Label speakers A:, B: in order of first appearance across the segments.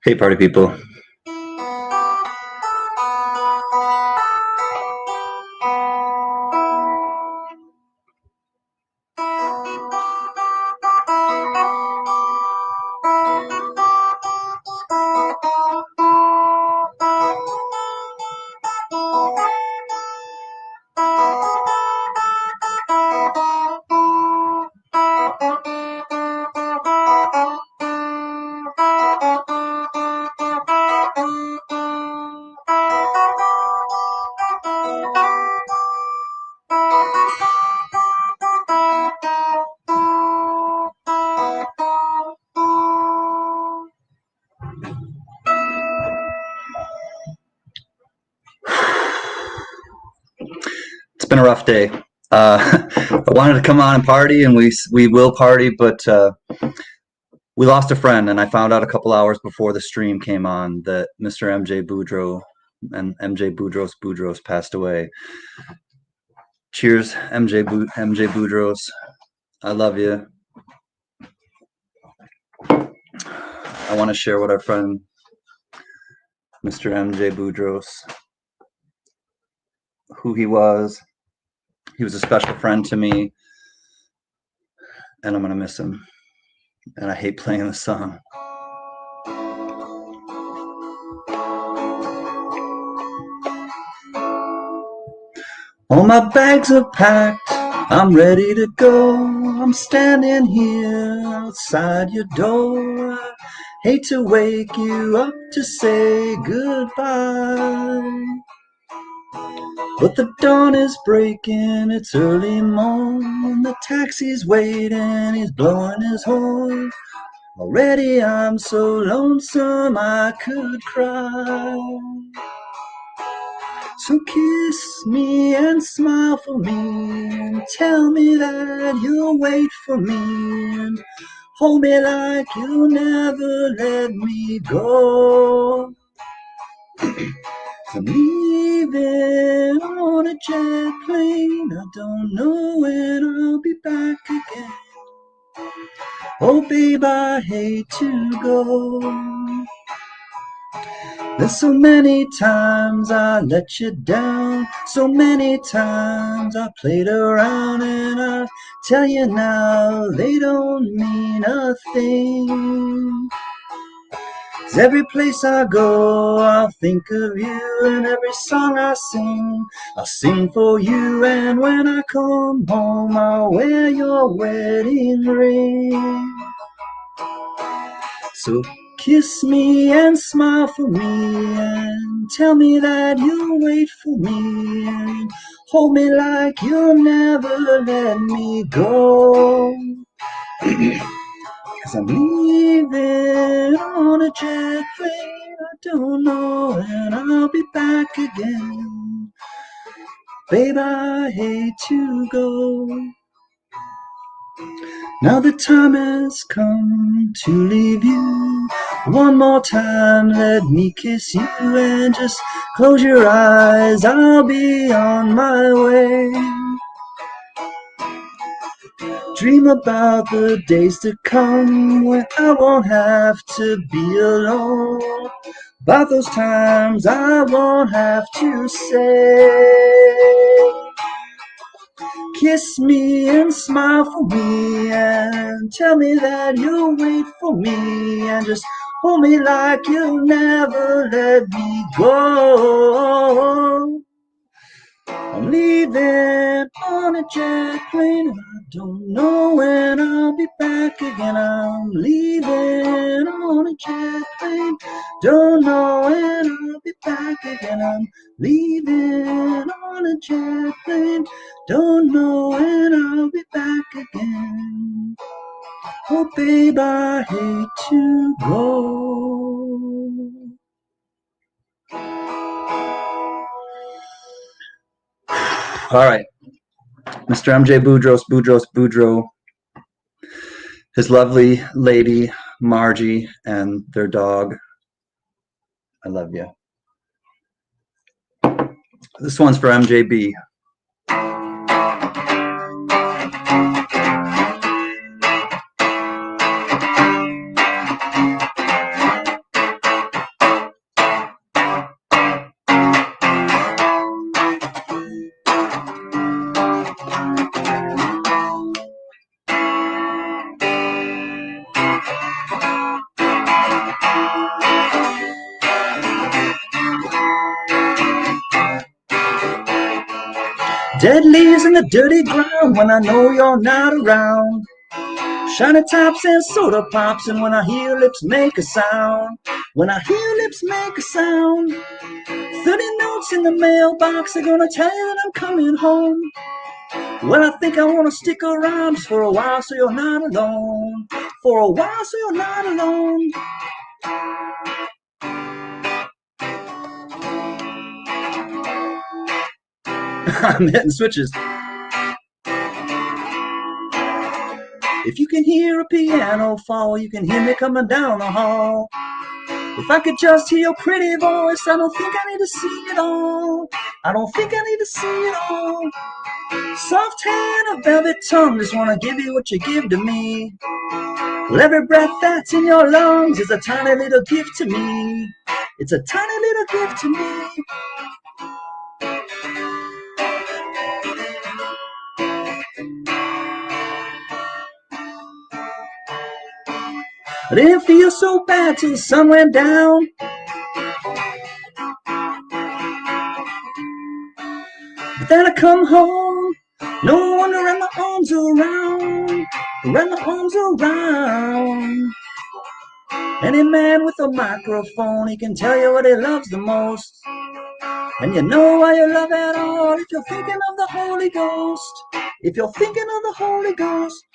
A: Hey, party people. It's been a rough day. I wanted to come on and party, and we will party, but we lost a friend, and I found out a couple hours before the stream came on that Mr. MJ Boudreau and MJ Boudros passed away. Cheers, MJ Boudros. I love you. I want to share with our friend Mr. MJ Boudros who he was. He was a special friend to me, and I'm gonna miss him. And I hate playing the song. All my bags are packed, I'm ready to go. I'm standing here outside your door. I hate to wake you up to say goodbye, but the dawn is breaking, it's early morn. The taxi's waiting, he's blowing his horn. Already I'm so lonesome I could cry. So kiss me and smile for me and tell me that you'll wait for me and hold me like you'll never let me go. I'm leaving on a jet plane, I don't know when I'll be back again. Oh babe, I hate to go. There's so many times I let you down, so many times I played around, and I tell you now they don't mean a thing. 'Cause every place I go I'll think of you, and every song I I'll sing for you, and when I come home I'll wear your wedding ring. So kiss me and smile for me and tell me that you'll wait for me and hold me like you'll never let me go. 'Cause I'm leaving on a jet plane, I don't know when I'll be back again. Babe, I hate to go. Now the time has come to leave you. One more time, let me kiss you, and just close your eyes, I'll be on my way. Dream about the days to come when I won't have to be alone. About those times I won't have to say, kiss me and smile for me and tell me that you'll wait for me and just hold me like you'll never let me go. I'm leaving on a jet plane, and I don't know when I'll be back again. I'm leaving on a jet plane, don't know when I'll be back again. I'm leaving on a jet plane, don't know when I'll be back again. Oh babe, I hate to go. All right, Mr. MJ Boudreau, his lovely lady, Margie, and their dog. I love you. This one's for MJB. Dead leaves in the dirty ground when I know you're not around. Shiny tops and soda pops, and when I hear lips make a sound. When I hear lips make a sound. 30 notes in the mailbox are gonna tell you that I'm coming home. Well, I think I wanna stick around just for a while so you're not alone. For a while so you're not alone. I'm hitting switches. If you can hear a piano fall, you can hear me coming down the hall. If I could just hear your pretty voice, I don't think I need to see it all. I don't think I need to see it all. Soft hand, a velvet tongue, just wanna give you what you give to me. Well, every breath that's in your lungs is a tiny little gift to me. It's a tiny little gift to me. I didn't feel so bad till the sun went down. But then I come home, no wonder wrap my arms around, wrap my arms around. Any man with a microphone, he can tell you what he loves the most. And you know why you love it all if you're thinking of the Holy Ghost. If you're thinking of the Holy Ghost.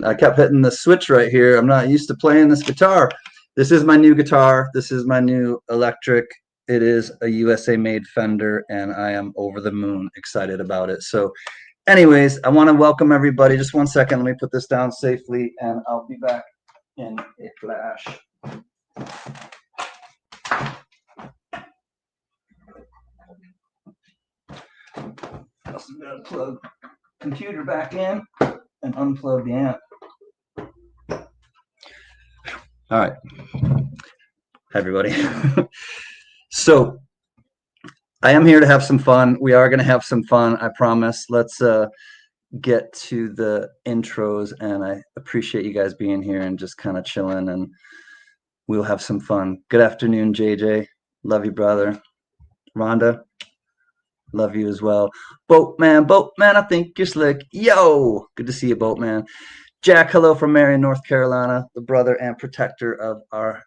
A: I kept hitting the switch right here. I'm not used to playing this guitar. This is my new guitar. This is my new electric. It is a USA made Fender, and I am over the moon excited about it. So anyways, I want to welcome everybody. Just 1 second. Let me put this down safely, and I'll be back in a flash. I'm going to plug computer back in and unplug the amp. All right. Hi, everybody. So I am here to have some fun. We are going to have some fun, I promise. Let's get to the intros, and I appreciate you guys being here and just kind of chilling, and we'll have some fun. Good afternoon, JJ. Love you, brother. Rhonda, love you as well. Boatman, I think you're slick. Yo, good to see you, Boatman. Jack, hello from Marion, North Carolina, the brother and protector of our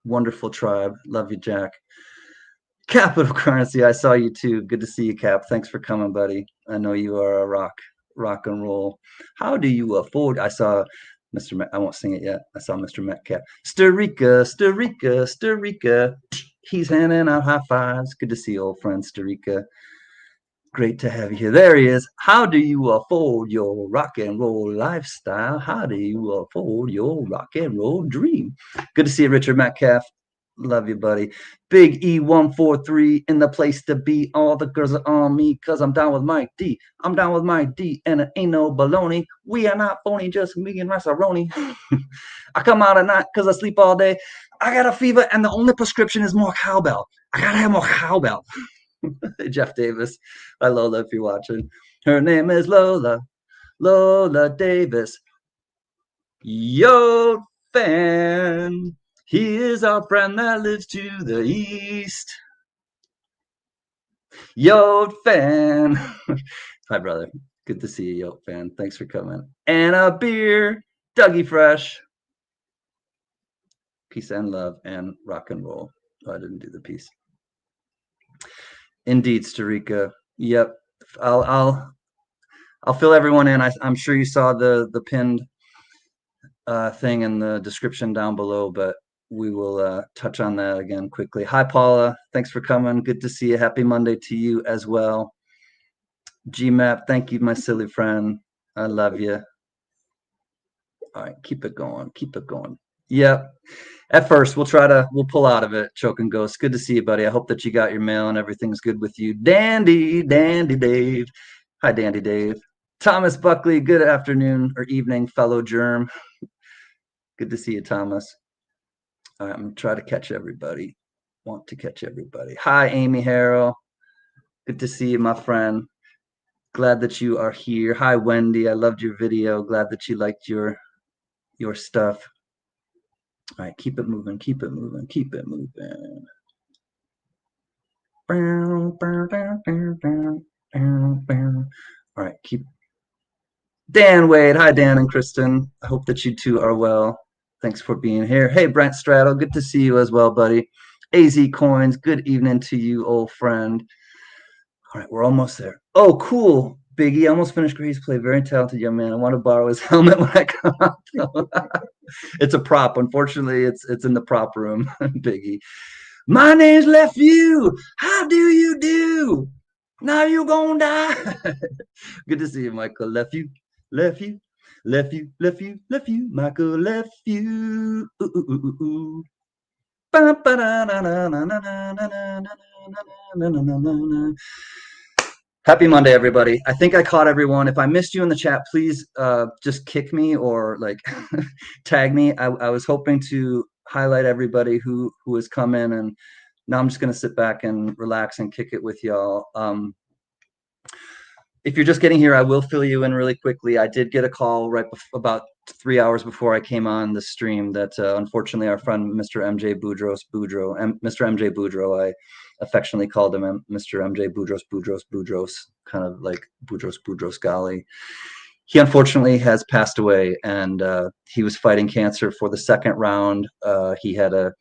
A: wonderful tribe. Love you, Jack. Capital Currency, I saw you too. Good to see you, Cap. Thanks for coming, buddy. I know you are a rock and roll. How do you afford? I saw Mr. I won't sing it yet. I saw Mr. Metcalf. Sturika, Sturika, Sturika. He's handing out high fives. Good to see you, old friend Sturika. Great to have you here. There he is. How do you afford your rock and roll lifestyle? How do you afford your rock and roll dream? Good to see you, Richard Metcalf. Love you, buddy. Big E143 in the place to be. All the girls are on me because I'm down with Mike D. I'm down with Mike D, and it ain't no baloney. We are not phony, just me and Massaroni. I come out at night because I sleep all day. I got a fever, and the only prescription is more cowbell. I gotta have more cowbell. Jeff Davis. Hi, Lola, if you're watching. Her name is Lola. Lola Davis. Yo, fan. He is our friend that lives to the east. Yo, fan. Hi, brother. Good to see you, Yo, fan. Thanks for coming. And a beer. Dougie Fresh. Peace and love and rock and roll. Oh, I didn't do the piece. Indeed, Starika. Yep. I'll fill everyone in. I'm sure you saw the pinned thing in the description down below, but we will touch on that again quickly. Hi, Paula. Thanks for coming. Good to see you. Happy Monday to you as well. GMAP, thank you, my silly friend. I love you. All right, keep it going. Keep it going. Yep. At first, we'll pull out of it, Choking Ghost. Good to see you, buddy. I hope that you got your mail and everything's good with you. Dandy Dave. Hi, Dandy Dave. Thomas Buckley, good afternoon or evening, fellow germ. Good to see you, Thomas. All right, I'm gonna try to catch everybody. Want to catch everybody. Hi, Amy Harrell. Good to see you, my friend. Glad that you are here. Hi, Wendy. I loved your video. Glad that you liked your stuff. All right, keep it moving, keep it moving, keep it moving. All right, keep. Dan Wade. Hi, Dan and Kristen. I hope that you two are well. Thanks for being here. Hey, Brent Straddle. Good to see you as well, buddy. AZ Coins. Good evening to you, old friend. All right, we're almost there. Oh, cool. Biggie, almost finished Grace play. Very talented young man. I want to borrow his helmet when I come out. It's a prop. Unfortunately, it's in the prop room, Biggie. My name's Lefty. How do you do? Now you gonna die. Good to see you, Michael. Lefty, Lefty, Lefty, Lefty, Lefty, Michael Lefty. Ooh, ooh, ooh, ooh. Happy Monday, everybody. I think I caught everyone. If I missed you in the chat, please just kick me or like tag me. I was hoping to highlight everybody who has come in, and now I'm just going to sit back and relax and kick it with y'all. If you're just getting here, I will fill you in really quickly. I did get a call about 3 hours before I came on the stream that unfortunately our friend Mr. MJ Mr. MJ Boudreau, I affectionately called him Mr. MJ Boudros, kind of like Boudros Ghali. He unfortunately has passed away, and he was fighting cancer for the second round. He had a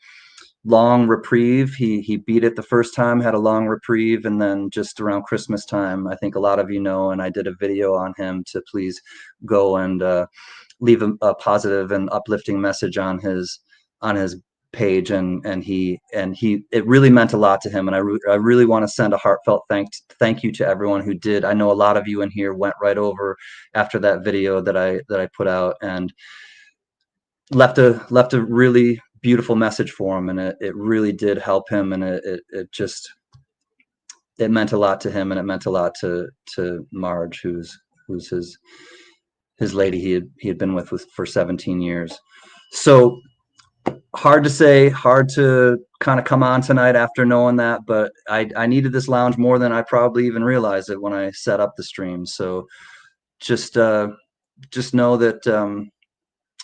A: long reprieve. He beat it the first time, had a long reprieve, and then just around Christmas time, I think a lot of you know, and I did a video on him to please go and leave a positive and uplifting message on his page, and it really meant a lot to him, and I really want to send a heartfelt thank you to everyone who did. I know a lot of you in here went right over after that video that I put out and left a really beautiful message for him, and it really did help him, and it meant a lot to him, and it meant a lot to Marge, who's his lady he had been with for 17 years. So hard to say, hard to kind of come on tonight after knowing that, but I needed this lounge more than I probably even realized it when I set up the stream. So just know that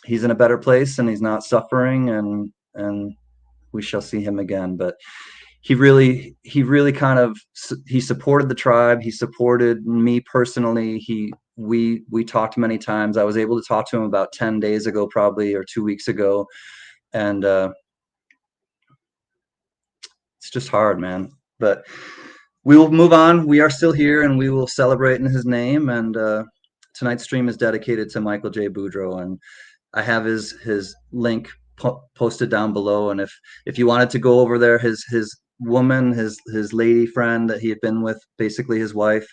A: he's in a better place and he's not suffering, and we shall see him again. But he really kind of, he supported the tribe. He supported me personally. We talked many times. I was able to talk to him about 10 days ago, probably, or 2 weeks ago. And it's just hard, man. But we will move on. We are still here, and we will celebrate in his name. And tonight's stream is dedicated to Michael J. Boudreau, and I have his link posted down below. And if you wanted to go over there, his woman, his lady friend that he had been with, basically his wife,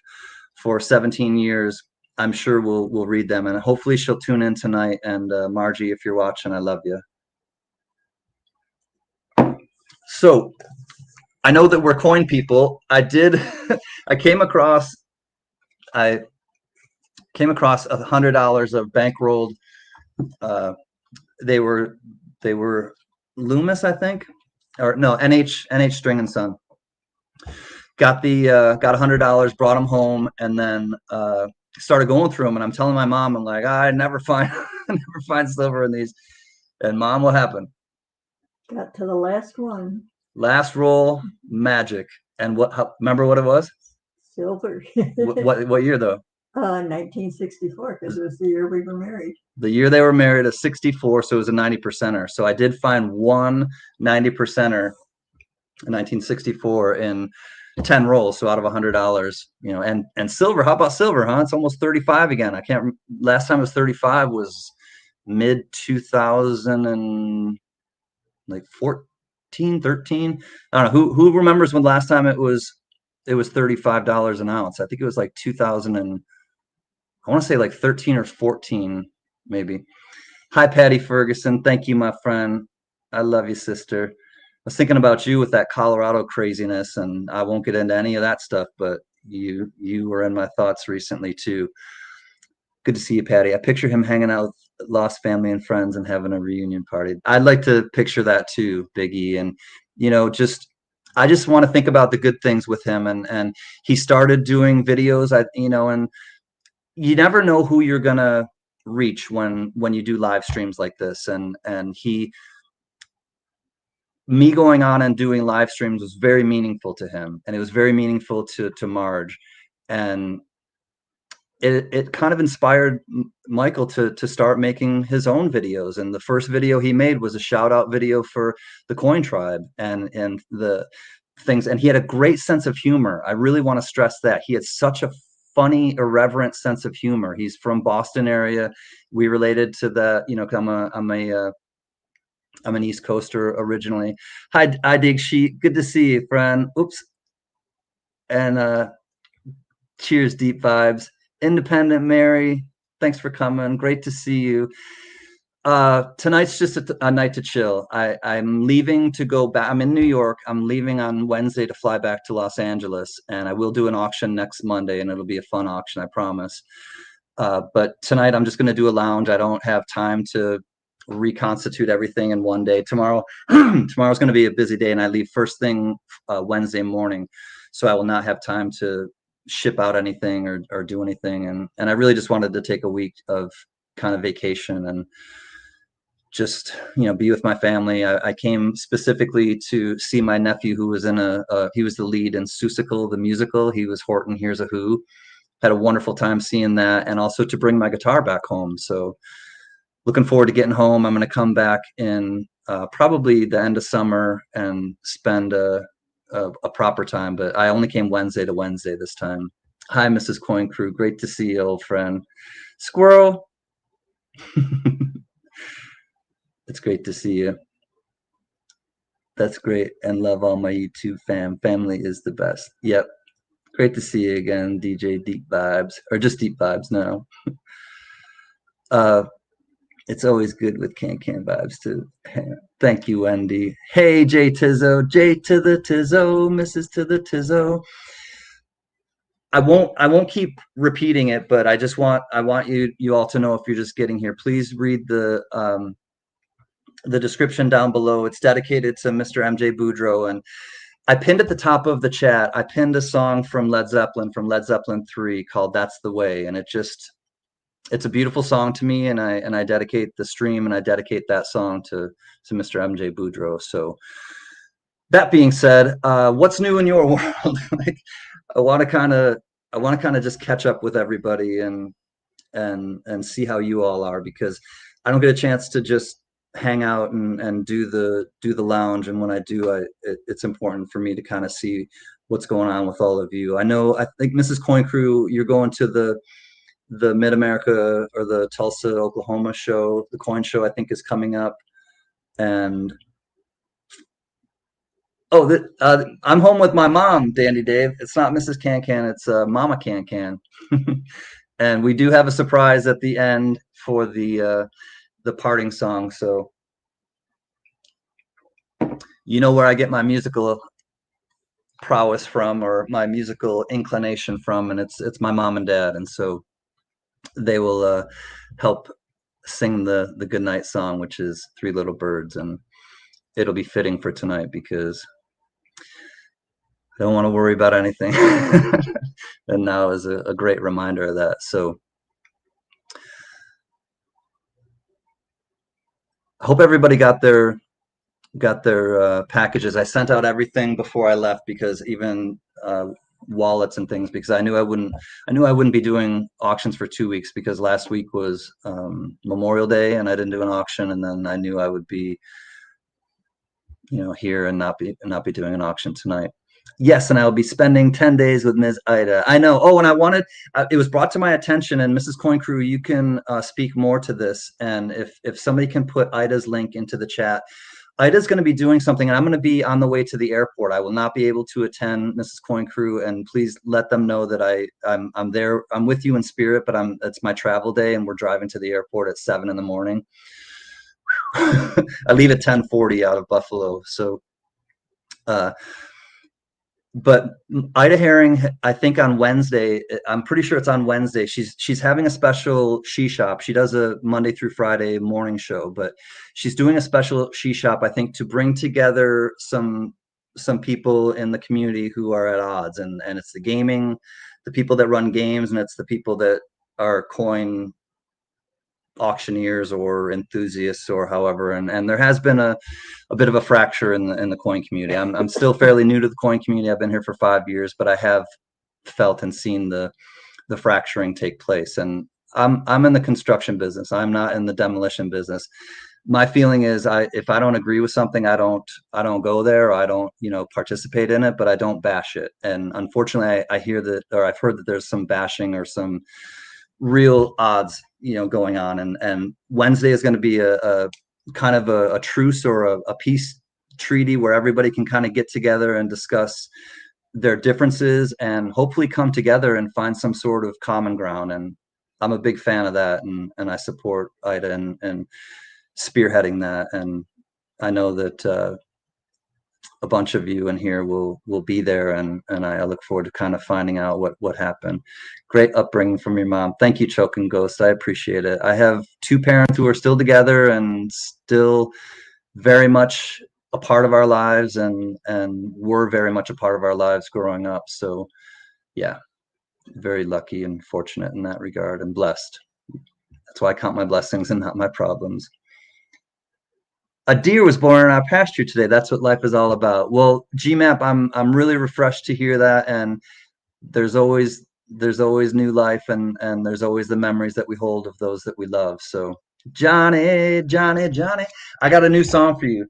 A: for 17 years, I'm sure we'll read them, and hopefully she'll tune in tonight. And Margie, if you're watching, I love you. So I know that we're coin people. I came across $100 of bankrolled. They were Loomis, I think, or no, NH String and Son. Got $100, brought them home, and then started going through them. And I'm telling my mom, I'm like, I never find silver in these. And Mom, what happened?
B: Got to the last one.
A: Last roll, magic. And remember what it was?
B: Silver.
A: what year though?
B: 1964, because it was the year we were married.
A: The year they were married, a 64, so it was a 90%er. So I did find one 90%er in 1964 in 10 rolls, so out of $100, you know. And silver, how about silver, huh? It's almost 35 again. I can't, last time it was 35 was mid 2000 and like 14, 13. I don't know, who remembers when last time it was $35 an ounce. I think it was like 2000 and I want to say like 13 or 14 maybe. Hi, Patty Ferguson. Thank you, my friend. I love you, sister. I was thinking about you with that Colorado craziness, and I won't get into any of that stuff, but you were in my thoughts recently too. Good to see you, Patty. I picture him hanging out lost family and friends and having a reunion party. I'd like to picture that too, Biggie. And, you know, I just want to think about the good things with him. And he started doing videos, and you never know who you're going to reach when you do live streams like this. And me going on and doing live streams was very meaningful to him, and it was very meaningful to Marge. And it kind of inspired Michael to start making his own videos. And the first video he made was a shout out video for the Coin Tribe and the things. And he had a great sense of humor. I really want to stress that he had such a funny, irreverent sense of humor. He's from Boston area. We related to that. You know, I'm an East Coaster originally. Hi, Dig Sheet. Good to see you, friend. Oops. And cheers, Deep Vibes. Independent Mary, thanks for coming. Great to see you. Tonight's just a night to chill. I'm leaving to go back. I'm in New York. I'm leaving on Wednesday to fly back to Los Angeles, and I will do an auction next Monday, and it'll be a fun auction, I promise. But tonight I'm just going to do a lounge. I don't have time to reconstitute everything in one day. Tomorrow's going to be a busy day, and I leave first thing Wednesday morning, so I will not have time to ship out anything or do anything. And I really just wanted to take a week of kind of vacation and just, be with my family. I came specifically to see my nephew, who was he was the lead in Seussical, the musical. He was Horton Hears a Who. Had a wonderful time seeing that, and also to bring my guitar back home. So looking forward to getting home. I'm going to come back in probably the end of summer and spend a proper time, but I only came Wednesday to Wednesday this time. Hi, Mrs. Coin Crew. Great to see you, old friend. Squirrel. It's great to see you. That's great. And love all my YouTube fam. Family is the best. Yep. Great to see you again, DJ Deep Vibes, or just Deep Vibes now. It's always good with Can Vibes too. Thank you, Wendy. Hey, J Tizzo. J to the Tizzo, Mrs. to the Tizzo. I won't keep repeating it, but I want you all to know, if you're just getting here, please read the description down below. It's dedicated to Mr. MJ Boudreau, and I pinned at the top of the chat. I pinned a song from Led Zeppelin 3 called "That's the Way," and it's a beautiful song to me, and I dedicate the stream, and I dedicate that song to Mr. MJ Boudreau. So that being said, what's new in your world? Like, I want to kind of just catch up with everybody and see how you all are, because I don't get a chance to just hang out and do the lounge. And when I do, it's important for me to kind of see what's going on with all of you. I think Mrs. Coin Crew, you're going to the Mid-America or the Tulsa, Oklahoma show. The Coin Show, I think, is coming up. And I'm home with my mom, Dandy Dave. It's not Mrs. Can, it's Mama Can. And we do have a surprise at the end for the parting song. So you know where I get my musical prowess from, or my musical inclination from, and it's my mom and dad. And so they will help sing the goodnight song, which is Three Little Birds, and it'll be fitting for tonight because I don't want to worry about anything. And now is a great reminder of that. So I hope everybody got their packages. I sent out everything before I left, because even wallets and things, because I knew I wouldn't be doing auctions for 2 weeks, because last week was Memorial Day and I didn't do an auction, and then I knew I would be here and not be doing an auction tonight. Yes, and I will be spending 10 days with Ms. Ida. I know. Oh, and I wanted, it was brought to my attention, and Mrs. Coin Crew, you can speak more to this. And if somebody can put Ida's link into the chat. Ida's going to be doing something, and I'm going to be on the way to the airport. I will not be able to attend, Mrs. Coin Crew, and please let them know that I'm there. I'm with you in spirit, but it's my travel day, and we're driving to the airport at 7 in the morning. I leave at 10:40 out of Buffalo. So but Ida Herring, I think on Wednesday, I'm pretty sure it's on Wednesday. She's having a special she shop. She does a Monday through Friday morning show, but she's doing a special she shop, I think, to bring together some people in the community who are at odds, and it's the people that run games, and it's the people that are coin auctioneers or enthusiasts or however, and there has been a bit of a fracture in the coin community. I'm still fairly new to the coin community. I've been here for 5 years, but I have felt and seen the fracturing take place. And I'm in the construction business. I'm not in the demolition business. My feeling is, if I don't agree with something, I don't go there, or I don't participate in it, but I don't bash it. And unfortunately, I hear that, or I've heard that there's some bashing or some real odds going on, and Wednesday is going to be a kind of a truce or a peace treaty where everybody can kind of get together and discuss their differences and hopefully come together and find some sort of common ground. And I'm a big fan of that, and I support Ida and spearheading that. And I know that a bunch of you in here will be there, and I look forward to kind of finding out what happened. Great upbringing from your mom. Thank you, Choking Ghost. I appreciate it. I have two parents who are still together and still very much a part of our lives, and were very much a part of our lives growing up. So yeah, very lucky and fortunate in that regard, and blessed. That's why I count my blessings and not my problems. A deer was born in our pasture today. That's what life is all about. Well, GMAP, I'm really refreshed to hear that. And there's always new life, and there's always the memories that we hold of those that we love. So Johnny, Johnny, Johnny, I got a new song for you.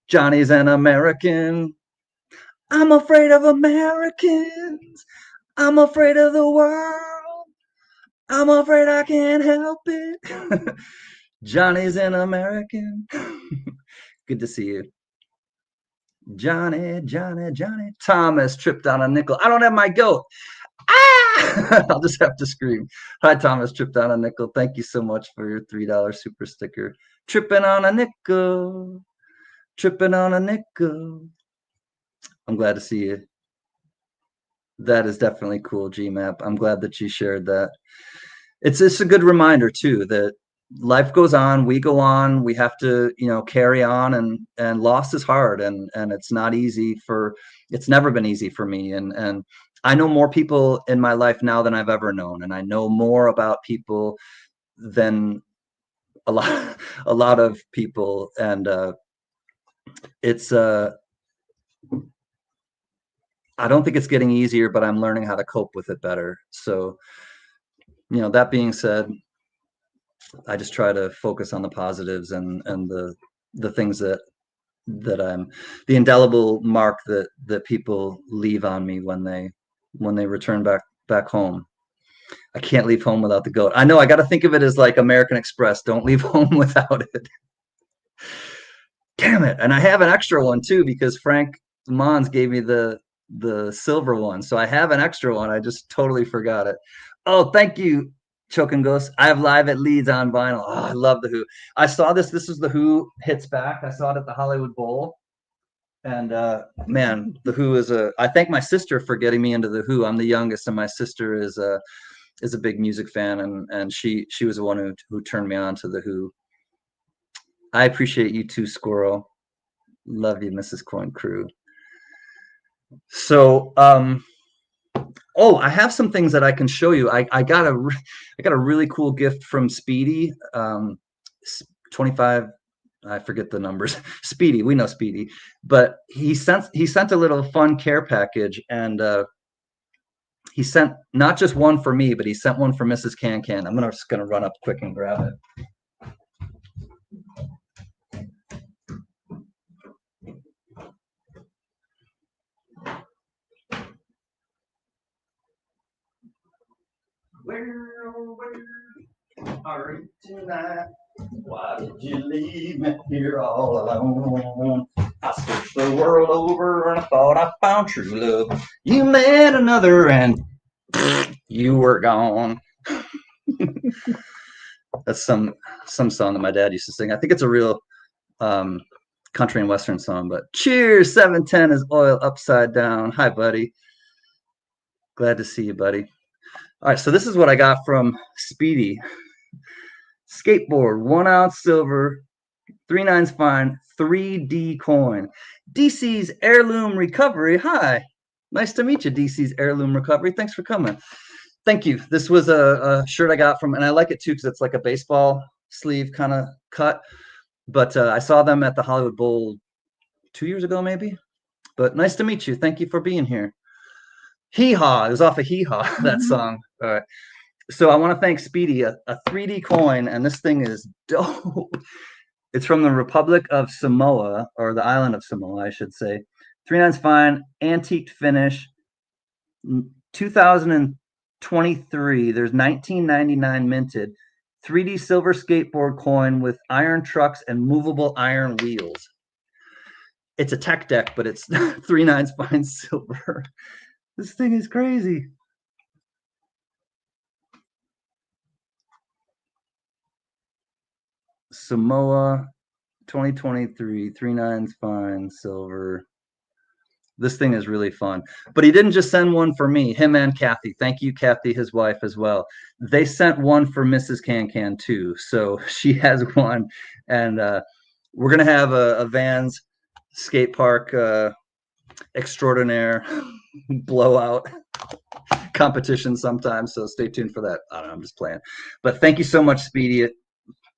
A: Johnny's an American. I'm afraid of Americans. I'm afraid of the world. I'm afraid I can't help it. Johnny's an American. Good to see you. Johnny, Johnny, Johnny. Thomas tripped on a nickel. I don't have my goat. Ah! I'll just have to scream. Hi, Thomas tripped on a nickel. Thank you so much for your $3 super sticker. Tripping on a nickel. Tripping on a nickel. I'm glad to see you. That is definitely cool, GMAP. I'm glad that you shared that. It's just a good reminder too that life goes on, we go on, we have to carry on, and loss is hard, and it's not easy it's never been easy for me, and I know more people in my life now than I've ever known, and I know more about people than a lot of people, and it's I don't think it's getting easier, but I'm learning how to cope with it better. So that being said, I just try to focus on the positives, and the things that I'm the indelible mark that people leave on me when they return back home. I can't leave home without the goat. I know, I got to think of it as like American Express. Don't leave home without it. Damn it. And I have an extra one too, because Frank Mons gave me the silver one. So I have an extra one. I just totally forgot it. Oh, thank you, Choking Ghost. I have Live at Leeds on vinyl. Oh, I love the Who. I saw this. This was the Who Hits Back. I saw it at the Hollywood Bowl. And man, the Who is I thank my sister for getting me into the Who. I'm the youngest, and my sister is a big music fan, and she was the one who turned me on to the Who. I appreciate you too, Squirrel. Love you, Mrs. Coin Crew. So I have some things that I can show you. I got a really cool gift from Speedy. 25, I forget the numbers. Speedy, we know Speedy, but he sent a little fun care package, and he sent not just one for me, but he sent one for Mrs. Can. I'm just gonna run up quick and grab it. Where are you tonight? Why did you leave me here all alone? I searched the world over and I thought I found true love. You met another and you were gone. That's some song that my dad used to sing. I think it's a real country and western song, but cheers. 710 is oil upside down. Hi, buddy. Glad to see you, buddy. All right, so this is what I got from Speedy. Skateboard, 1 ounce silver, 3/9 fine, 3D coin. DC's Heirloom Recovery. Hi. Nice to meet you, DC's Heirloom Recovery. Thanks for coming. Thank you. This was a shirt I got from, and I like it too because it's like a baseball sleeve kind of cut. But I saw them at the Hollywood Bowl 2 years ago, maybe. But nice to meet you. Thank you for being here. Hee Haw. It was off of Hee Haw, that song. All right. So I want to thank Speedy, a 3D coin, and this thing is dope. It's from the Republic of Samoa, or the island of Samoa, I should say. 3/9 fine, antiqued finish. 2023. There's 1999 minted. 3D silver skateboard coin with iron trucks and movable iron wheels. It's a tech deck, but it's 3/9 fine silver. This thing is crazy. Samoa 2023, 3/9 fine silver. This thing is really fun. But he didn't just send one for me, him and Kathy. Thank you, Kathy, his wife, as well. They sent one for Mrs. Can too. So she has one. And we're going to have a Vans skate park extraordinaire blowout competition sometime. So stay tuned for that. I don't know, I'm just playing. But thank you so much, Speedy.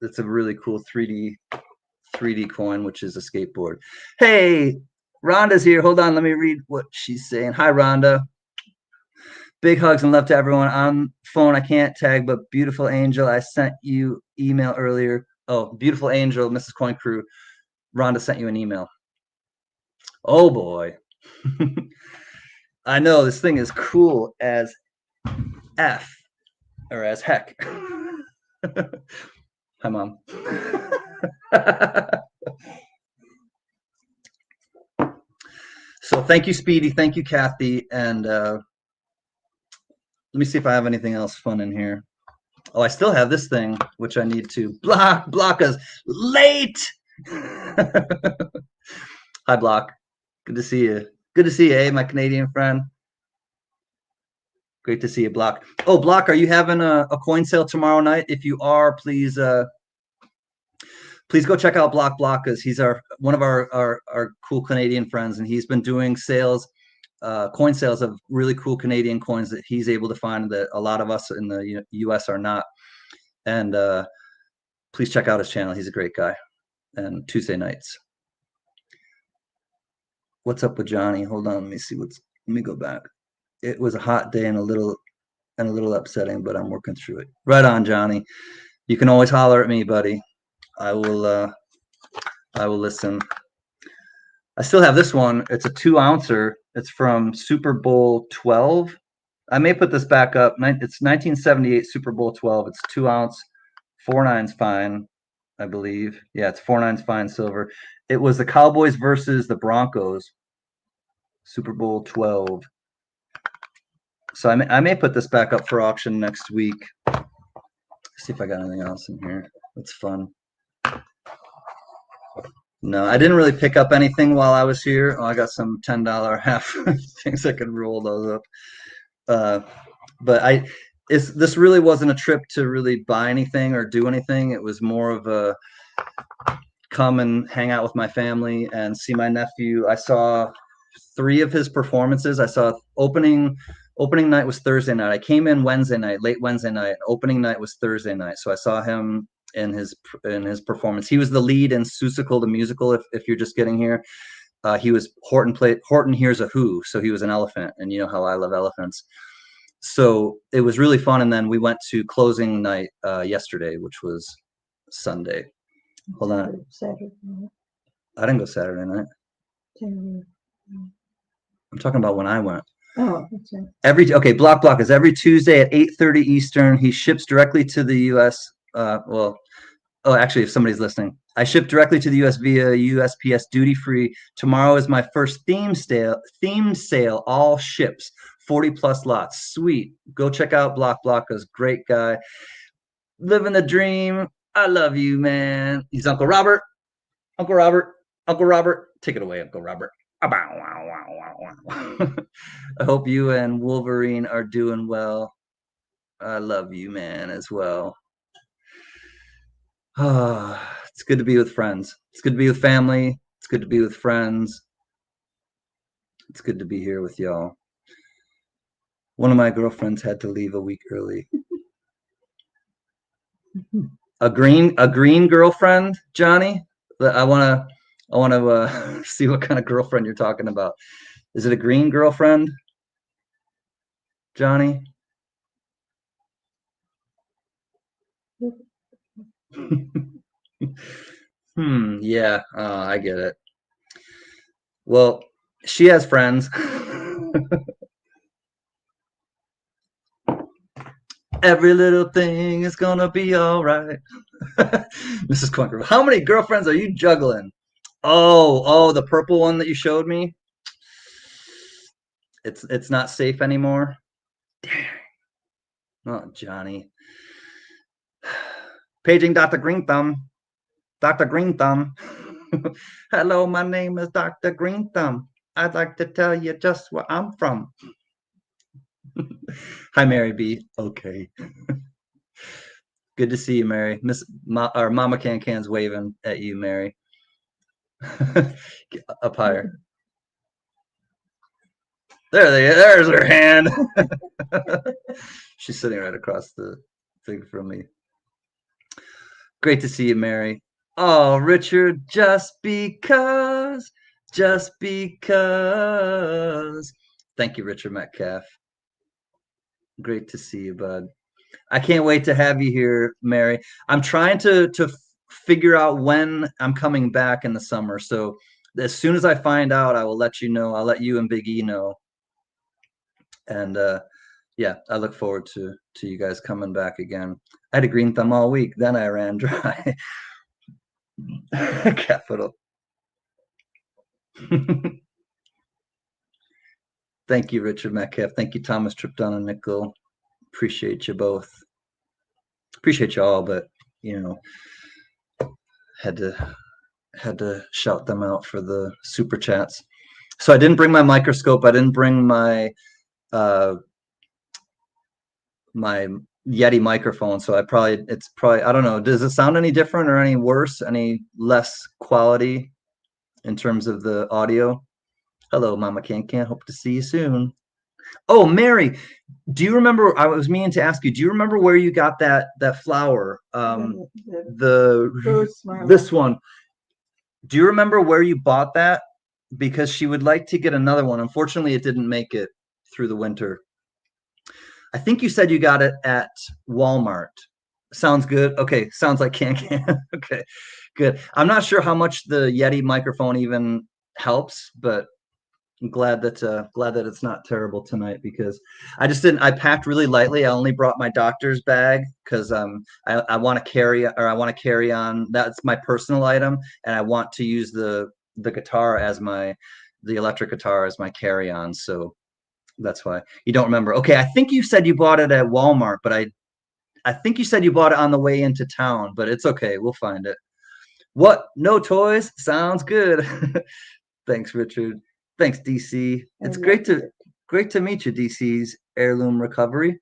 A: It's a really cool 3D coin, which is a skateboard. Hey, Rhonda's here. Hold on. Let me read what she's saying. Hi, Rhonda. Big hugs and love to everyone. On phone, I can't tag, but beautiful angel, I sent you email earlier. Oh, beautiful angel, Mrs. Coin Crew. Rhonda sent you an email. Oh, boy. I know. This thing is cool as F, or as heck. Hi, Mom. So thank you, Speedy. Thank you, Kathy. And let me see if I have anything else fun in here. Oh, I still have this thing, which I need to block us late. Hi, Block. Good to see you. Good to see you, eh, my Canadian friend. Great to see you, Block. Oh, Block, are you having a coin sale tomorrow night? If you are, please go check out Block because he's one of our cool Canadian friends, and he's been doing sales, coin sales of really cool Canadian coins that he's able to find that a lot of us in the U.S. are not. And please check out his channel. He's a great guy. And Tuesday nights. What's up with Johnny? Hold on, let me see let me go back. It was a hot day and a little upsetting, but I'm working through it. Right on, Johnny. You can always holler at me, buddy. I will listen. I still have this one. It's a 2-ouncer. It's from Super Bowl 12. I may put this back up. It's 1978 Super Bowl 12. It's 2 ounce, 4/9 fine, I believe. Yeah, it's 4/9 fine silver. It was the Cowboys versus the Broncos. Super Bowl 12. So I may put this back up for auction next week. See if I got anything else in here. That's fun. No, I didn't really pick up anything while I was here. Oh, I got some $10 half things. I could roll those up. But this really wasn't a trip to really buy anything or do anything. It was more of a come and hang out with my family and see my nephew. I saw 3 of his performances. I saw opening night was Thursday night. I came in Wednesday night, late Wednesday night. Opening night was Thursday night. So I saw him in his performance. He was the lead in Seussical the musical. If you're just getting here, he was Horton Hears a Who. So he was an elephant, and you know how I love elephants. So it was really fun. And then we went to closing night yesterday, which was Sunday. Hold on.
B: Saturday night.
A: I didn't go Saturday night. I'm talking about when I went.
B: Oh, that's
A: right. Block is every Tuesday at 8:30 Eastern. He ships directly to the U.S. Actually, if somebody's listening, I ship directly to the U.S. via USPS duty free. Tomorrow is my first theme sale. All ships, 40+ lots. Sweet. Go check out Block's great guy. Living the dream. I love you, man. He's Uncle Robert. Uncle Robert, Uncle Robert, take it away, Uncle Robert. I hope you and Wolverine are doing well. I love you, man, as well. It's good to be with friends. It's good to be with family. It's good to be with friends. It's good to be here with y'all. One of my girlfriends had to leave a week early. A green girlfriend, Johnny? I want to see what kind of girlfriend you're talking about. Is it a green girlfriend, Johnny? Yeah, I get it. Well, she has friends. Every little thing is gonna be all right. Mrs. Clunker, how many girlfriends are you juggling? Oh, the purple one that you showed me. It's not safe anymore. Oh, Johnny. Paging Dr. Green Thumb. Dr. Green Thumb. Hello, my name is Dr. Green Thumb. I'd like to tell you just where I'm from. Hi, Mary B. Okay. Good to see you, Mary. Or Mama Can's waving at you, Mary. Up higher. There's her hand. She's sitting right across the thing from me. Great to see you, Mary. Oh, Richard, just because. Thank you, Richard Metcalf. Great to see you, bud. I can't wait to have you here, Mary. I'm trying to figure out when I'm coming back in the summer. So as soon as I find out, I will let you know. I'll let you and Big E know. And yeah, I look forward to you guys coming back again. I had a green thumb all week. Then I ran dry. Capital. Thank you, Richard Metcalf. Thank you, Thomas Tripton and Nickel. Appreciate you both. Appreciate you all, but you know, had to shout them out for the super chats. So I didn't bring my microscope. I didn't bring my my Yeti microphone. So it's probably I don't know. Does it sound any different or any worse? Any less quality in terms of the audio? Hello, Mama Can. Hope to see you soon. Oh, Mary, do you remember? I was meaning to ask you. Do you remember where you got that flower? This one. Do you remember where you bought that? Because she would like to get another one. Unfortunately, it didn't make it through the winter. I think you said you got it at Walmart. Sounds good. Okay, sounds like can. Okay, good. I'm not sure how much the Yeti microphone even helps, but I'm glad that it's not terrible tonight because I packed really lightly. I only brought my doctor's bag because I want to carry on. That's my personal item, and I want to use the guitar as the electric guitar as my carry-on. So that's why you don't remember. Okay, I think you said you bought it at Walmart, but I think you said you bought it on the way into town, but it's okay. We'll find it. What? No toys? Sounds good. Thanks, Richard. Thanks, DC. It's great to meet you, DC's Heirloom Recovery.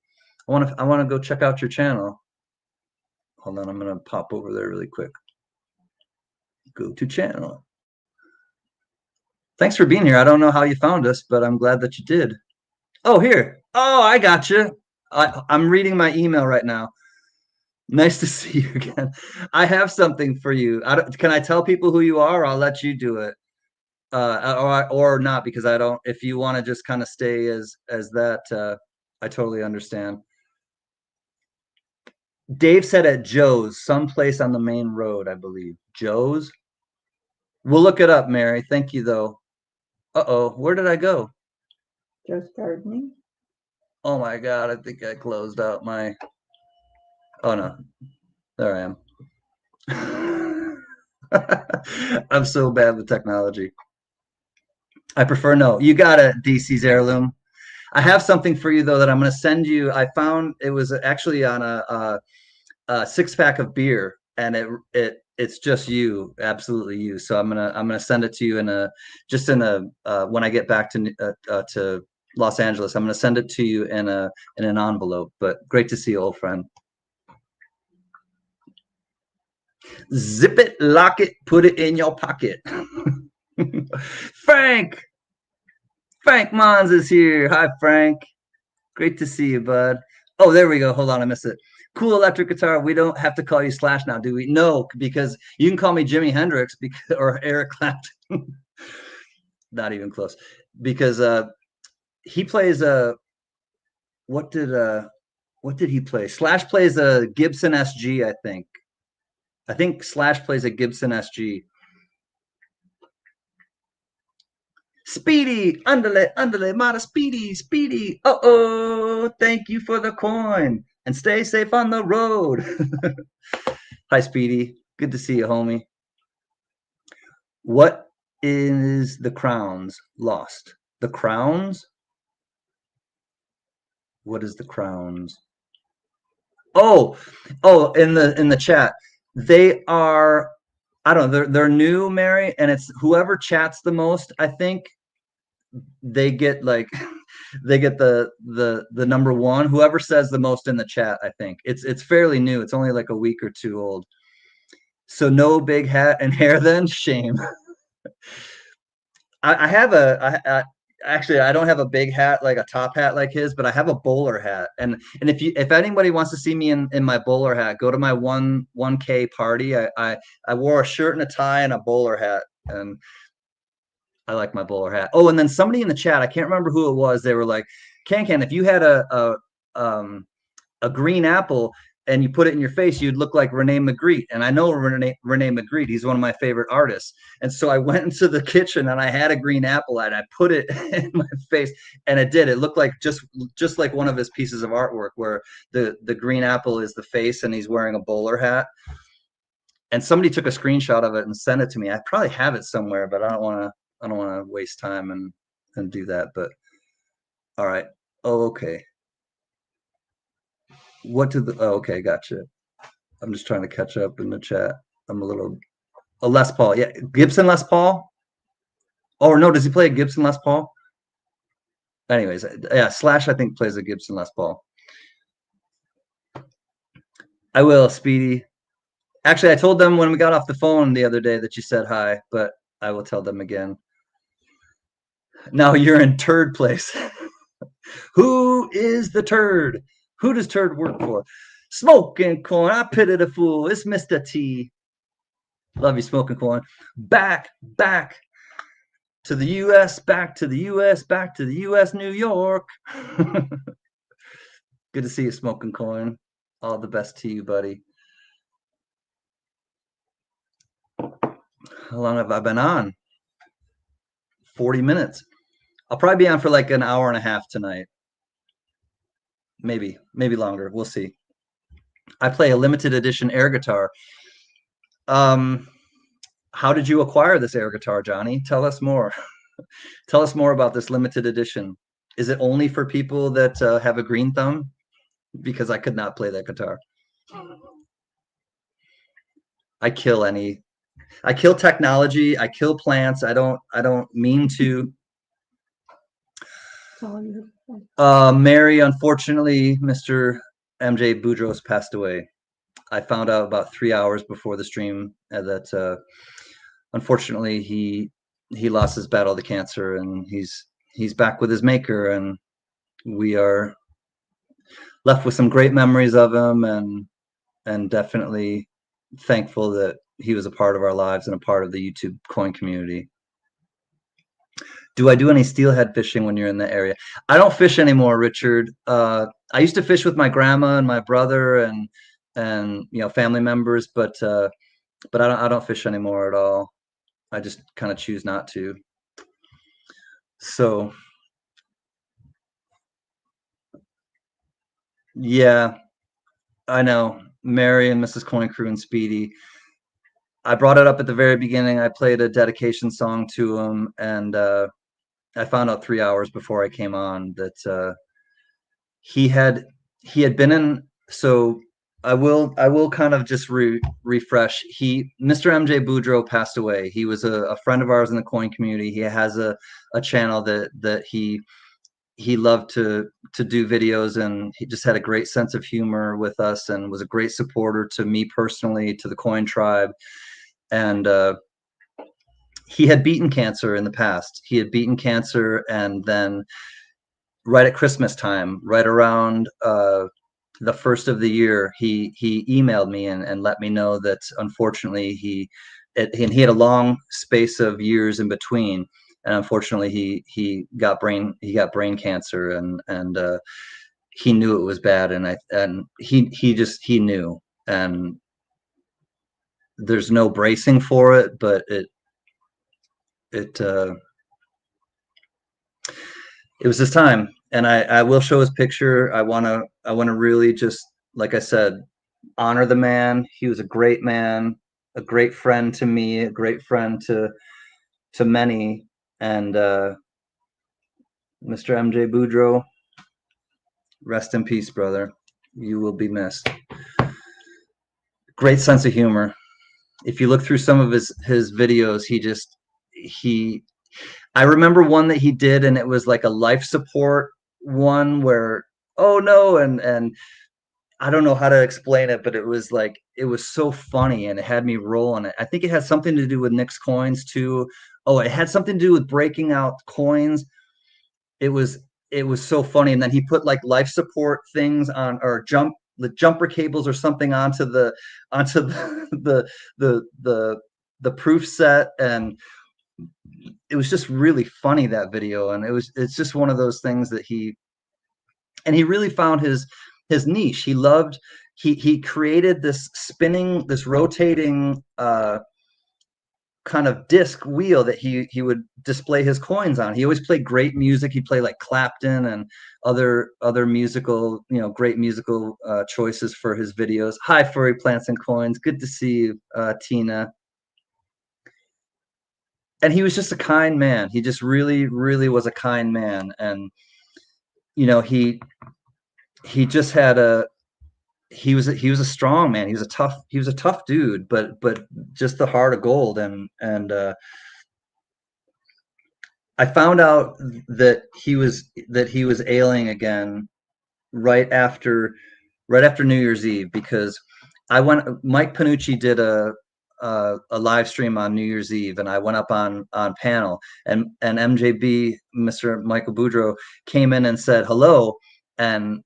A: I want to go check out your channel. Hold on, I'm gonna pop over there really quick. Go to channel. Thanks for being here. I don't know how you found us, but I'm glad that you did. Oh, here. Oh, I got you. I'm reading my email right now. Nice to see you again. I have something for you. Can I tell people who you are? Or I'll let you do it. Or not, because I don't. If you want to just kind of stay as that, I totally understand. Dave said at Joe's, someplace on the main road, I believe. Joe's. We'll look it up, Mary. Thank you, though. Uh-oh, where did I go?
B: Joe's Gardening.
A: Oh my God, I think I closed out my. Oh no, there I am. I'm so bad with technology. I prefer no. You got it, DC's Heirloom. I have something for you though that I'm going to send you. I found it was actually on a 6-pack of beer, and it's just you, absolutely you. So I'm gonna send it to you in a when I get back to Los Angeles. I'm gonna send it to you in an envelope. But great to see you, old friend. Zip it, lock it, put it in your pocket. Frank Mons is here. Hi, Frank. Great to see you, bud. Oh, there we go. Hold on, I missed it. Cool electric guitar. We don't have to call you Slash now, do we? No, because you can call me Jimi Hendrix or Eric Clapton. Not even close. Because he plays what did he play? Slash plays a Gibson SG, I think. I think Slash plays a Gibson SG. Speedy, underlay, mata, speedy. Uh-oh, thank you for the coin. And stay safe on the road. Hi, Speedy. Good to see you, homie. What is the Crowns lost? The Crowns? What is the Crowns? Oh, in the chat. They are, I don't know, they're new, Mary, and it's whoever chats the most, I think they get like they get the number one. Whoever says the most in the chat, I think. It's fairly new. It's only like a week or two old. So no big hat and hair then? Shame. I have actually I don't have a big hat like a top hat like his, but I have a bowler hat. And if anybody wants to see me in my bowler hat, go to my 1K party. I wore a shirt and a tie and a bowler hat, and I like my bowler hat. Oh, and then somebody in the chat, I can't remember who it was. They were like, Can, if you had a green apple and you put it in your face, you'd look like Rene Magritte. And I know Rene Magritte. He's one of my favorite artists. And so I went into the kitchen and I had a green apple and I put it in my face, and it did. It looked like just like one of his pieces of artwork where the green apple is the face and he's wearing a bowler hat. And somebody took a screenshot of it and sent it to me. I probably have it somewhere, but I don't want to waste time and do that. But all right. Oh, okay. Okay, gotcha. I'm just trying to catch up in the chat. I'm a Les Paul. Yeah, Gibson Les Paul. Oh no, does he play a Gibson Les Paul? Anyways, yeah, Slash I think plays a Gibson Les Paul. I will, Speedy. Actually, I told them when we got off the phone the other day that you said hi, but I will tell them again. Now you're in turd place. Who is the turd? Who does turd work for? Smoking corn. I pity the fool. It's Mr. T. Love you, smoking corn. Back to the U.S., back to the U.S., back to the U.S., New York. Good to see you, smoking corn. All the best to you, buddy. How long have I been on? 40 minutes. I'll probably be on for like an hour and a half tonight. Maybe longer. We'll see. I play a limited edition air guitar. How did you acquire this air guitar, Johnny? Tell us more. Tell us more about this limited edition. Is it only for people that have a green thumb? Because I could not play that guitar. I kill technology. I kill plants. I don't mean to. Mary, unfortunately, Mr. MJ Boudros passed away. I found out about 3 hours before the stream that unfortunately he lost his battle to cancer, and he's back with his maker, and we are left with some great memories of him, and definitely thankful that he was a part of our lives and a part of the YouTube coin community. Do I do any steelhead fishing when you're in the area? I don't fish anymore, Richard. I used to fish with my grandma and my brother and family members, but I don't fish anymore at all. I just kind of choose not to. So yeah, I know. Mary and Mrs. Coin Crew and Speedy. I brought it up at the very beginning. I played a dedication song to him, and I found out 3 hours before I came on that he had been in. So I will kind of just refresh. Mr. MJ Boudreaux passed away. He was a friend of ours in the coin community. He has a channel that he loved to do videos, and he just had a great sense of humor with us and was a great supporter to me personally, to the coin tribe. And he had beaten cancer in the past. He had beaten cancer, and then right at Christmas time, right around the first of the year, he emailed me and let me know that unfortunately and he had a long space of years in between, and unfortunately he got brain cancer, and he knew it was bad, and he knew, and there's no bracing for it, but it was his time. And I will show his picture. I want to really, just like I said, honor the man. He was a great man, a great friend to me, a great friend to many. And Mr. MJ Boudreaux, rest in peace, brother. You will be missed. Great sense of humor. If you look through some of his videos, he I remember one that he did, and it was like a life support one where, oh no, and I don't know how to explain it, but it was so funny, and it had me rolling it. I think it had something to do with Nick's coins too. Oh, it had something to do with breaking out coins. It was so funny. And then he put like life support things on, or the jumper cables or something onto the the proof set, and it was just really funny, that video. And it's just one of those things that he really found his niche. He loved, he created this rotating kind of disc wheel that he would display his coins on. He always played great music. He played like Clapton and other musical, great musical choices for his videos. Hi, Furry Plants and Coins. Good to see you, Tina. And he was just a kind man. He just really, really was a kind man. And he just had he was a strong man. He was a tough dude, but just the heart of gold. And I found out that he was ailing again right after New Year's Eve, because Mike Panucci did a live stream on New Year's Eve, and I went up on panel, and MJB, Mr. Michael Boudreaux, came in and said hello, and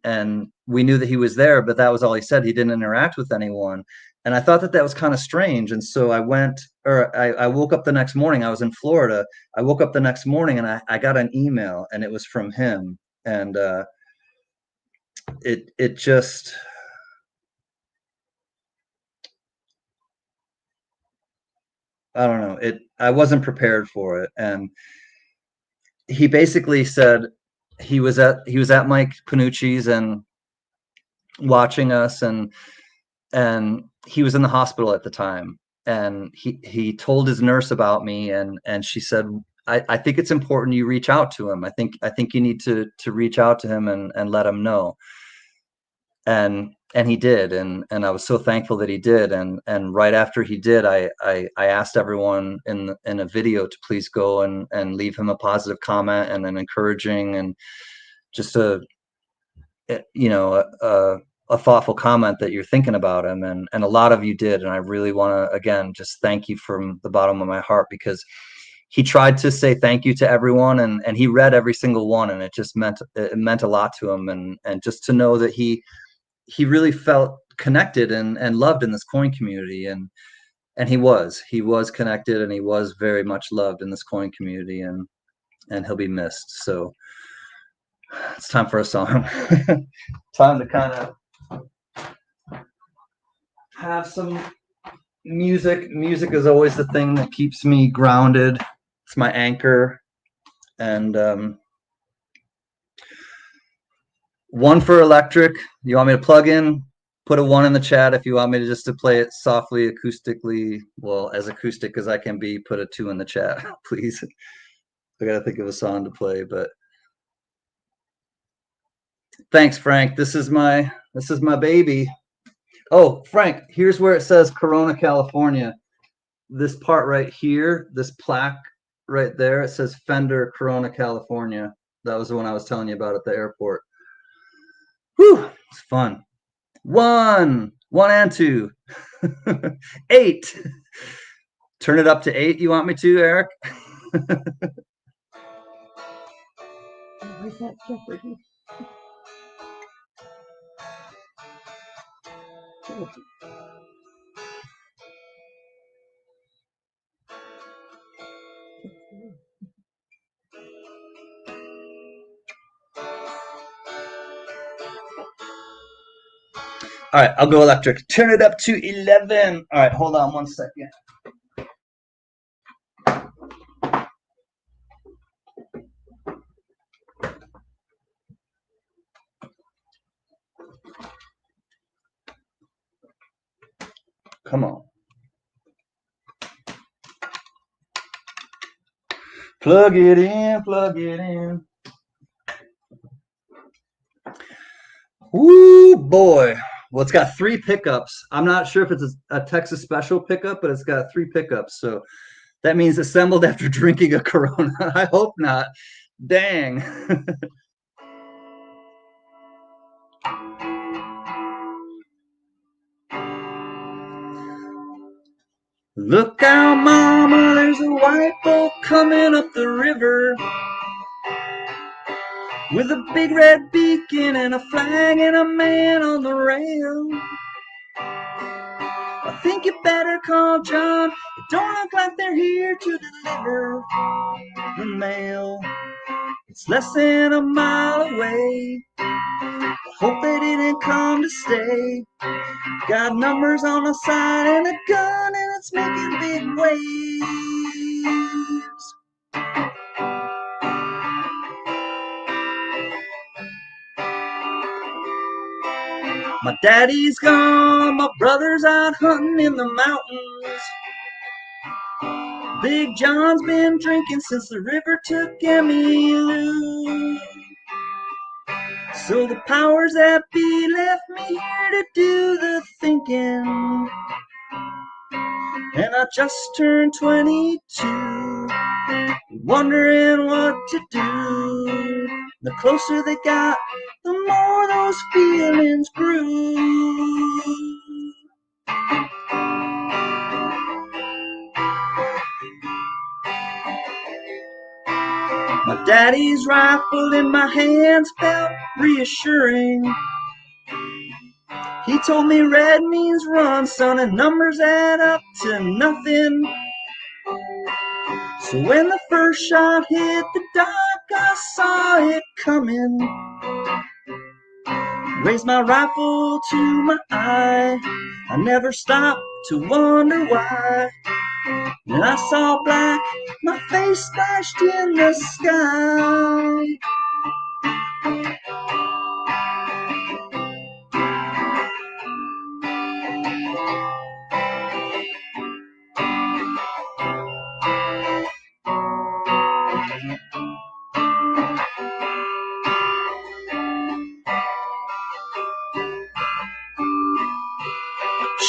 A: we knew that he was there, but that was all he said. He didn't interact with anyone, and I thought that was kind of strange. And so I woke up the next morning. I was in Florida. I woke up the next morning, and I got an email, and it was from him, and it just, I don't know. I wasn't prepared for it. And he basically said he was at Mike Panucci's and watching us, and he was in the hospital at the time, and he told his nurse about me, and she said, I think it's important you reach out to him. I think you need to reach out to him and let him know. And he did, and I was so thankful that he did. And right after he did, I asked everyone in a video to please go and leave him a positive comment and an encouraging and just a thoughtful comment that you're thinking about him, and a lot of you did. And I really want to again just thank you from the bottom of my heart, because he tried to say thank you to everyone, and he read every single one, and it meant a lot to him, and just to know that he really felt connected and loved in this coin community, and he was connected, and he was very much loved in this coin community, and he'll be missed. So it's time for a song. Time to kind of have some music. Music is always the thing that keeps me grounded. It's my anchor. And one for electric. You want me to plug in? Put a 1 in the chat if you want me to just to play it softly, acoustically. Well, as acoustic as I can be. Put a 2 in the chat, please. I gotta think of a song to play, but thanks, Frank. This is my baby. Oh, Frank, here's where it says Corona, California. This part right here, this plaque right there, it says Fender, Corona, California. That was the one I was telling you about at the airport. Whew, it's fun. One and two. 8. Turn it up to 8. You want me to, Eric?
B: Where's that check, Ricky?
A: All right, I'll go electric. Turn it up to 11. All right, hold on one second. Come on. Plug it in, plug it in. Woo, boy. Well, it's got 3 pickups. I'm not sure if it's a Texas special pickup, but it's got 3 pickups. So that means assembled after drinking a Corona. I hope not. Dang. Look out, mama, there's a white boat coming up the river with a big red beacon and a flag and a man on the rail. I think you better call John. It don't look like they're here to deliver the mail. It's less than a mile away. I hope they didn't come to stay. Got numbers on the side and a gun and it's making big waves. My daddy's gone, my brother's out hunting in the mountains. Big John's been drinking since the river took Emmylou. So the powers that be left me here to do the thinking. And I just turned 22, wondering what to do. The closer they got, the more those feelings grew. My daddy's rifle in my hands felt reassuring. He told me red means run, son, and numbers add up to nothing. So when the first shot hit the dark, I saw it coming. Raised my rifle to my eye. I never stopped to wonder why. When I saw black, my face splashed in the sky.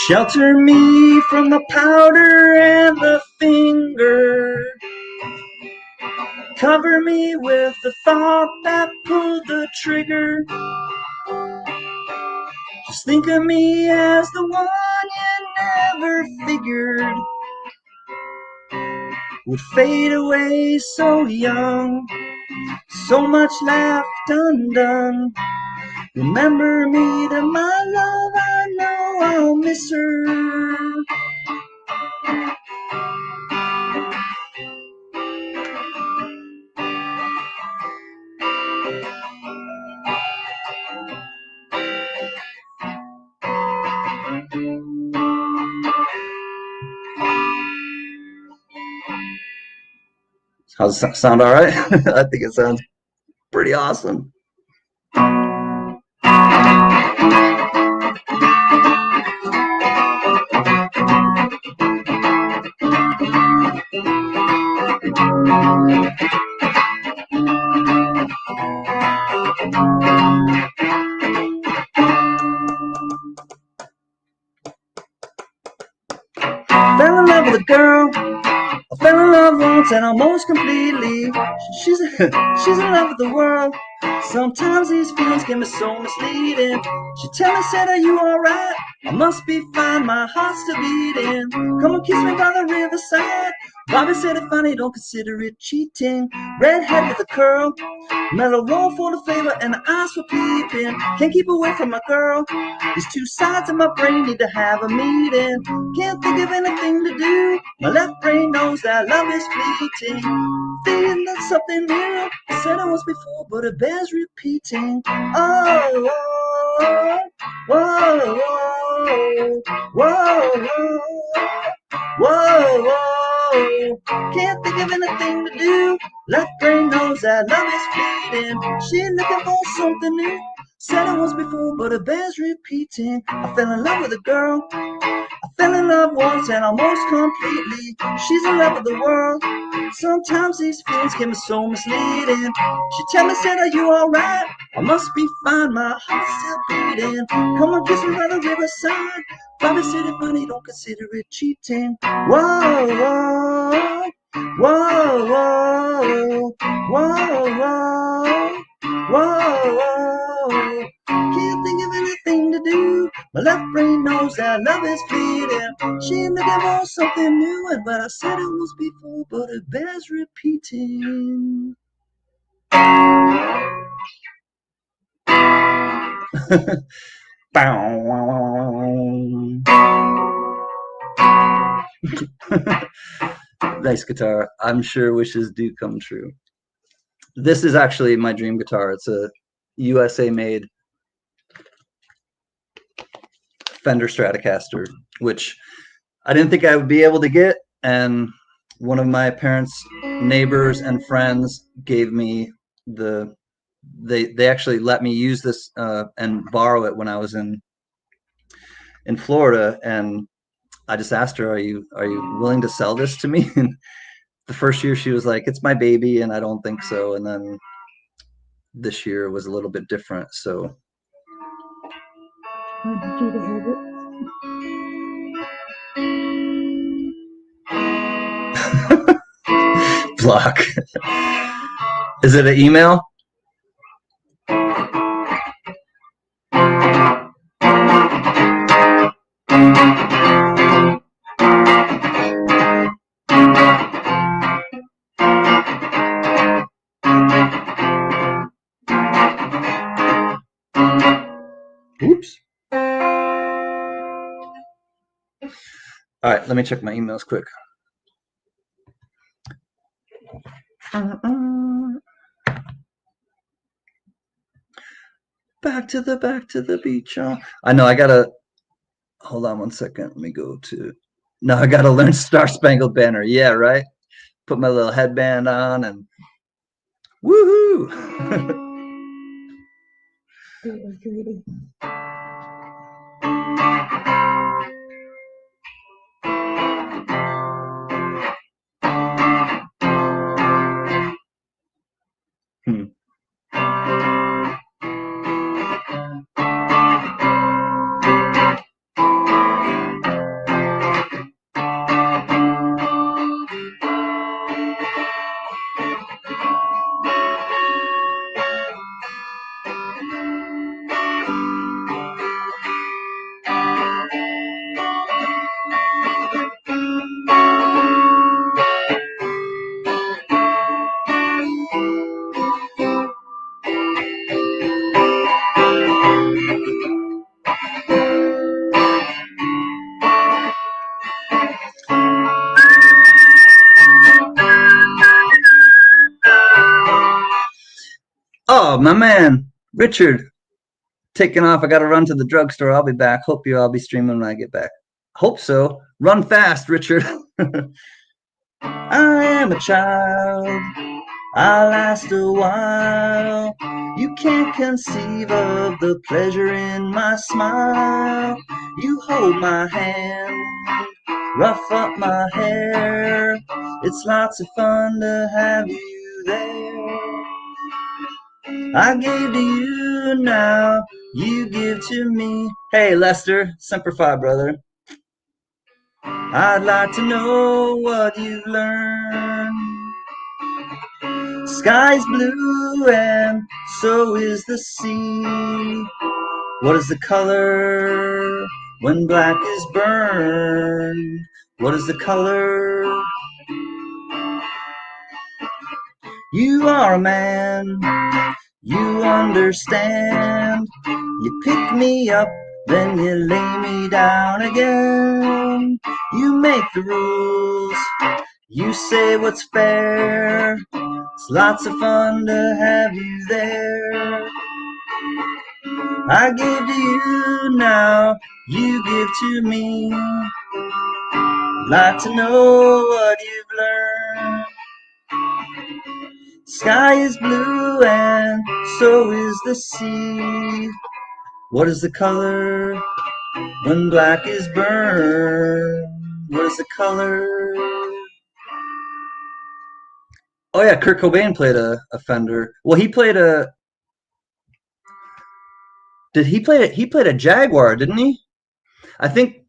A: Shelter me from the powder and the finger. Cover me with the thought that pulled the trigger. Just think of me as the one you never figured would fade away so young. So much left undone. Remember me to my love, I know I'll miss her. How's it sound? All right? I think it sounds pretty awesome. Fell in love with a girl. I fell in love once and almost completely. She's she's in love with the world. Sometimes these feelings can be so misleading. She tell me, said, "Are you alright? I must be fine. My heart's still beating. Come and kiss me by the riverside." Bobby said, "If funny, don't consider it cheating." Redhead with a curl. Mellow roll for the flavor and the eyes for peeping. Can't keep away from my girl. These two sides of my brain need to have a meeting. Can't think of anything to do. My left brain knows that love is fleeting. Feeling something new. I said it once before, but it bears repeating. Oh, whoa, whoa, whoa, whoa, whoa. Can't think of anything to do. Left brain knows that love is fleeting. She's looking for something new. Said it once before, but it bears repeating. I fell in love with a girl. I fell in love once and almost completely. She's in love with the world. Sometimes these feelings can be so misleading. She tell me, said, "Are you alright? I must be fine. My heart's still beating. Come on, kiss me by the riverside." Bobby said, "If honey, don't consider it cheating." Whoa, whoa, whoa, whoa, whoa, whoa. Whoa, whoa, can't think of anything to do. My left brain knows that love is fleeting. She looking for something new, and but I said it once before, but it bears repeating. Nice guitar. I'm sure wishes do come true. This is actually my dream guitar. It's a USA made Fender Stratocaster, which I didn't think I would be able to get, and one of my parents' neighbors and friends gave me the they actually let me use this and borrow it when I was in Florida, and I just asked her, "Are you willing to sell this to me?" And the first year she was like, "It's my baby," and I don't think so. And then this year was a little bit different, so
B: Did you have it?
A: block. Is it an email? Oops. All right, let me check my emails quick. Back to the beach. Oh. I know I gotta hold on one second. Let me go to. No, I gotta learn Star Spangled Banner. Yeah, right. Put my little headband on and woohoo! Hmm. Oh, my man, Richard, taking off. I gotta run to the drugstore. I'll be back. Hope I'll be streaming when I get back. Hope so. Run fast, Richard. I am a child. I last a while. You can't conceive of the pleasure in my smile. You hold my hand, rough up my hair. It's lots of fun to have you there. I gave to you, now you give to me. Hey, Lester, Semper Fi, brother. I'd like to know what you've learned. Sky's blue and so is the sea. What is the color when black is burned? What is the color? You are a man, you understand. You pick me up, then you lay me down again. You make the rules, you say what's fair. It's lots of fun to have you there. I give to you now, you give to me. I'd like to know what you've learned. Sky is blue and so is the sea. What is the color when black is burned? What is the color? Oh yeah, Kurt Cobain played a Fender. Well, he played a. Did he play it? He played a Jaguar, didn't he? I think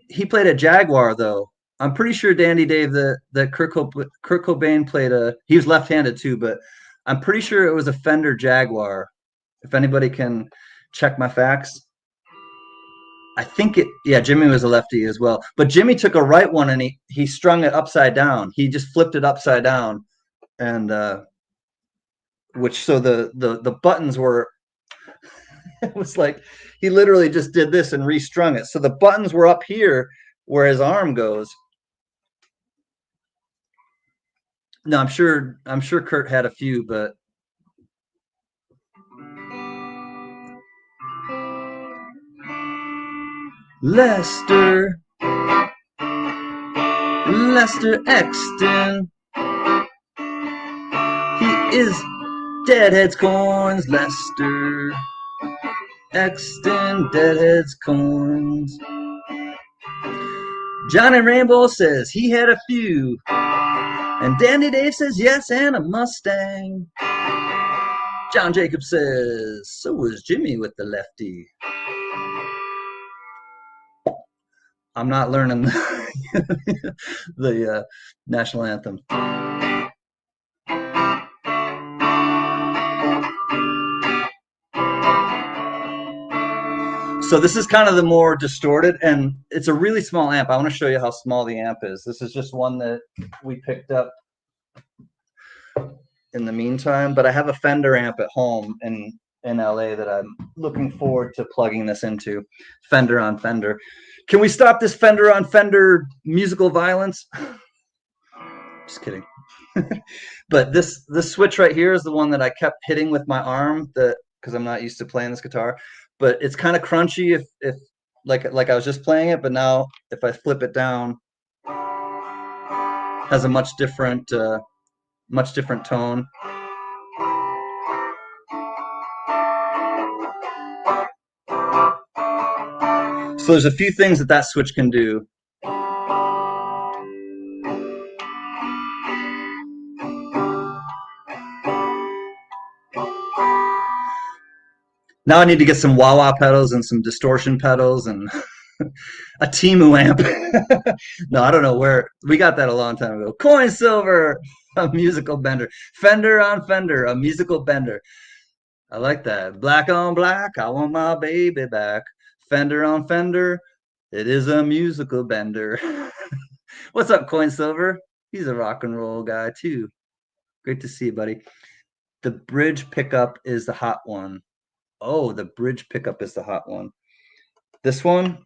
A: he played a Jaguar though. I'm pretty sure Dandy Dave that Kurt Cobain played a. He was left-handed too, but I'm pretty sure it was a Fender Jaguar. If anybody can check my facts, I think it. Yeah, Jimmy was a lefty as well, but Jimmy took a right one and he strung it upside down. He just flipped it upside down, and which so the buttons were. It was like he literally just did this and restrung it. So the buttons were up here where his arm goes. No, I'm sure Kurt had a few, but Lester Lester Exton, he is Deadhead's Coins. Lester Exton, Deadhead's Coins. Johnny Rainbow says he had a few, and Dandy Dave says yes, and a Mustang. John Jacob says so was Jimmy with the lefty. I'm not learning the national anthem. So this is kind of the more distorted, and it's a really small amp. I want to show you how small the amp is. This is just one that we picked up in the meantime, but I have a Fender amp at home in LA that I'm looking forward to plugging this into. Fender on Fender. Can we stop this Fender on Fender musical violence? Just kidding. But this switch right here is the one that I kept hitting with my arm because I'm not used to playing this guitar. But it's kind of crunchy if like I was just playing it, but now if I flip it down, has a much different tone. So there's a few things that switch can do. Now I need to get some wah-wah pedals and some distortion pedals and a Timu amp. No, I don't know where. We got that a long time ago. Coin Silver, a musical bender. Fender on Fender, a musical bender. I like that. Black on black, I want my baby back. Fender on Fender, it is a musical bender. What's up, Coin Silver? He's a rock and roll guy too. Great to see you, buddy. The bridge pickup is the hot one. Oh, the bridge pickup is the hot one. This one?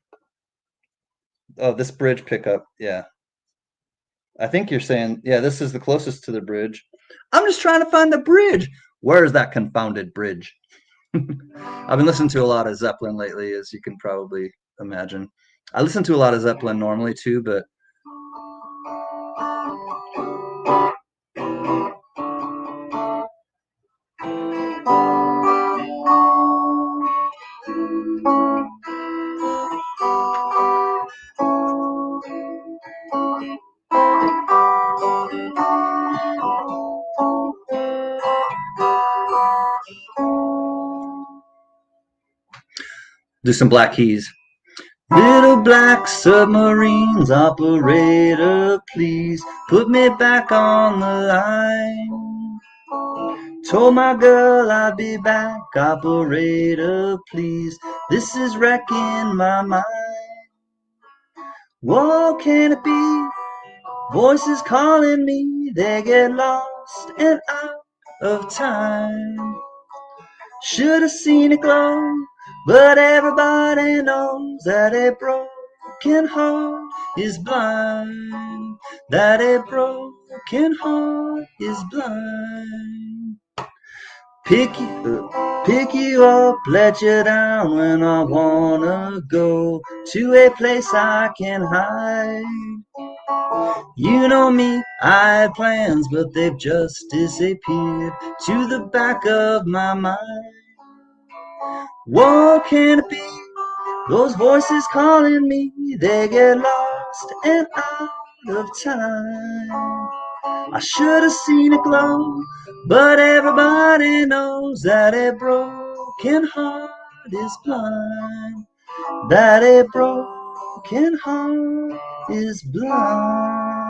A: Oh, this bridge pickup. Yeah. I think you're saying, yeah, this is the closest to the bridge. I'm just trying to find the bridge. Where is that confounded bridge? I've been listening to a lot of Zeppelin lately, as you can probably imagine. I listen to a lot of Zeppelin normally too, but do some Black Keys. Little black submarines, operator, please put me back on the line. Told my girl I'd be back, operator, please. This is wrecking my mind. What can it be? Voices calling me, they get lost and out of time. Should have seen it glow, but everybody knows that a broken heart is blind. That a broken heart is blind. Pick you up, let you down when I wanna go to a place I can hide. You know me, I had plans, but they've just disappeared to the back of my mind. What can it be? Those voices calling me, they get lost and out of time. I should have seen it glow, but everybody knows that a broken heart is blind. That a broken heart is blind.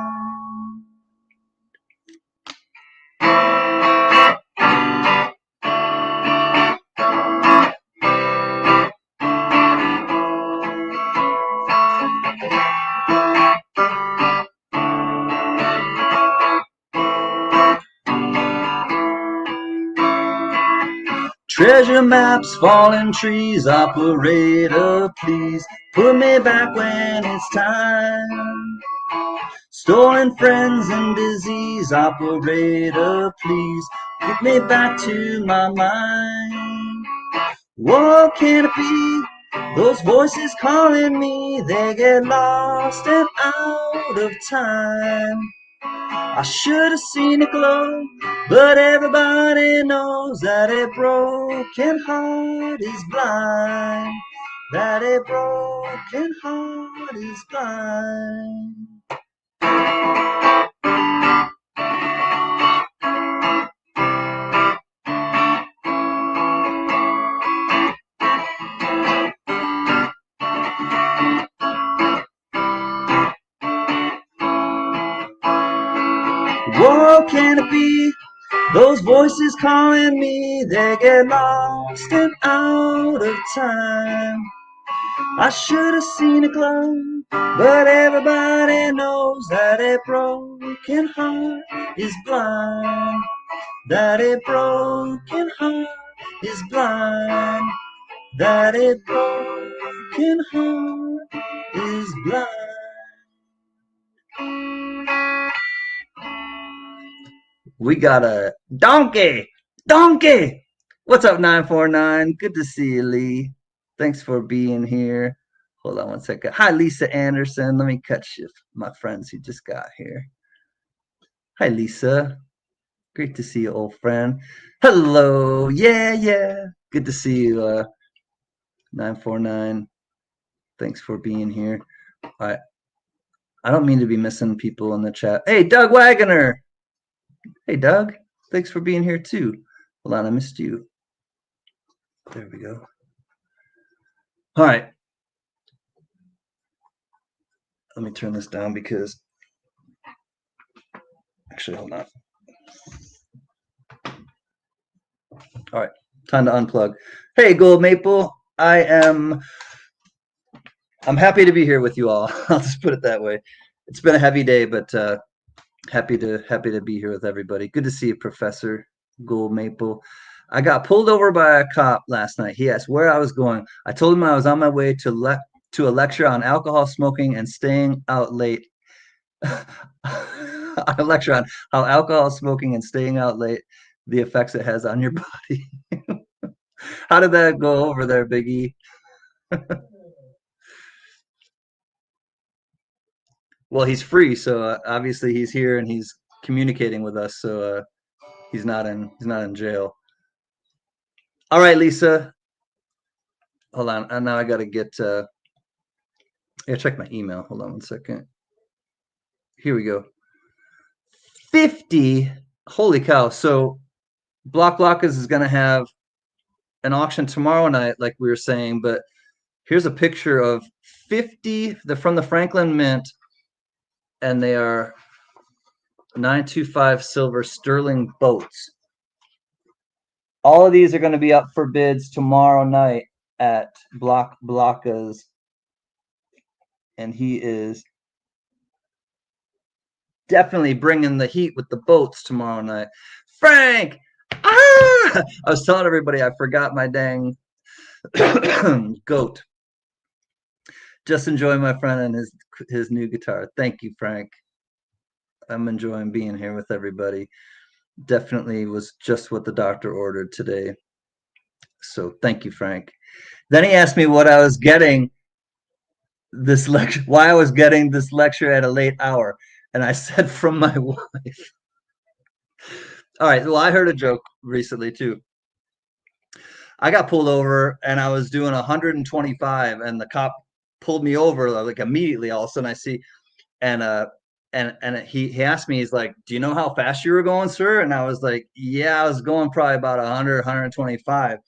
A: Treasure maps, fallen trees, operator, please put me back when it's time. Stolen friends and disease, operator, please get me back to my mind. What can it be? Those voices calling me, they get lost and out of time. I should have seen it glow, but everybody knows that a broken heart is blind. That a broken heart is blind. What can it be? Those voices calling me, they get lost and out of time. I should have seen it glow, but everybody knows that a broken heart is blind. That a broken heart is blind. That a broken heart is blind. We got a donkey. Donkey. What's up, 949? Good to see you, Lee. Thanks for being here. Hold on one second. Hi, Lisa Anderson. Let me cut you, my friends who just got here. Hi, Lisa. Great to see you, old friend. Hello. Yeah. Good to see you, 949. Thanks for being here. I don't mean to be missing people in the chat. Hey, Doug Wagoner. Hey, Doug. Thanks for being here, too. Hold on, I missed you. There we go. All right. Let me turn this down because... Actually, hold on. All right. Time to unplug. Hey, Gold Maple. I'm happy to be here with you all. I'll just put it that way. It's been a heavy day, but happy to be here with everybody. Good to see you, Professor Gold Maple. I got pulled over by a cop last night. He asked where I was going. I told him I was on my way to a lecture on alcohol smoking and staying out late. A lecture on how alcohol smoking and staying out late, the effects it has on your body. How did that go over there, Biggie? Well, he's free, so obviously he's here and he's communicating with us, so he's not in jail. All right, Lisa. Hold on. And now I got to get check my email. Hold on one second. Here we go. 50. Holy cow. So Block Blockers is going to have an auction tomorrow night, like we were saying, but here's a picture of 50. They're from the Franklin Mint, and they are 925 silver sterling boats. All of these are going to be up for bids tomorrow night at Blocka's, and he is definitely bringing the heat with the boats tomorrow night. Frank! Ah! I was telling everybody I forgot my dang goat. Just enjoying my friend and his new guitar. Thank you, Frank. I'm enjoying being here with everybody. Definitely was just what the doctor ordered today. So thank you, Frank. Then he asked me what I was getting this lecture, why I was getting this lecture at a late hour. And I said, from my wife. All right. Well, I heard a joke recently too. I got pulled over and I was doing 125 and the cop pulled me over like immediately. All of a sudden I see, and he asked me, he's like, do you know how fast you were going, sir? And I was like, yeah, I was going probably about 100, 125.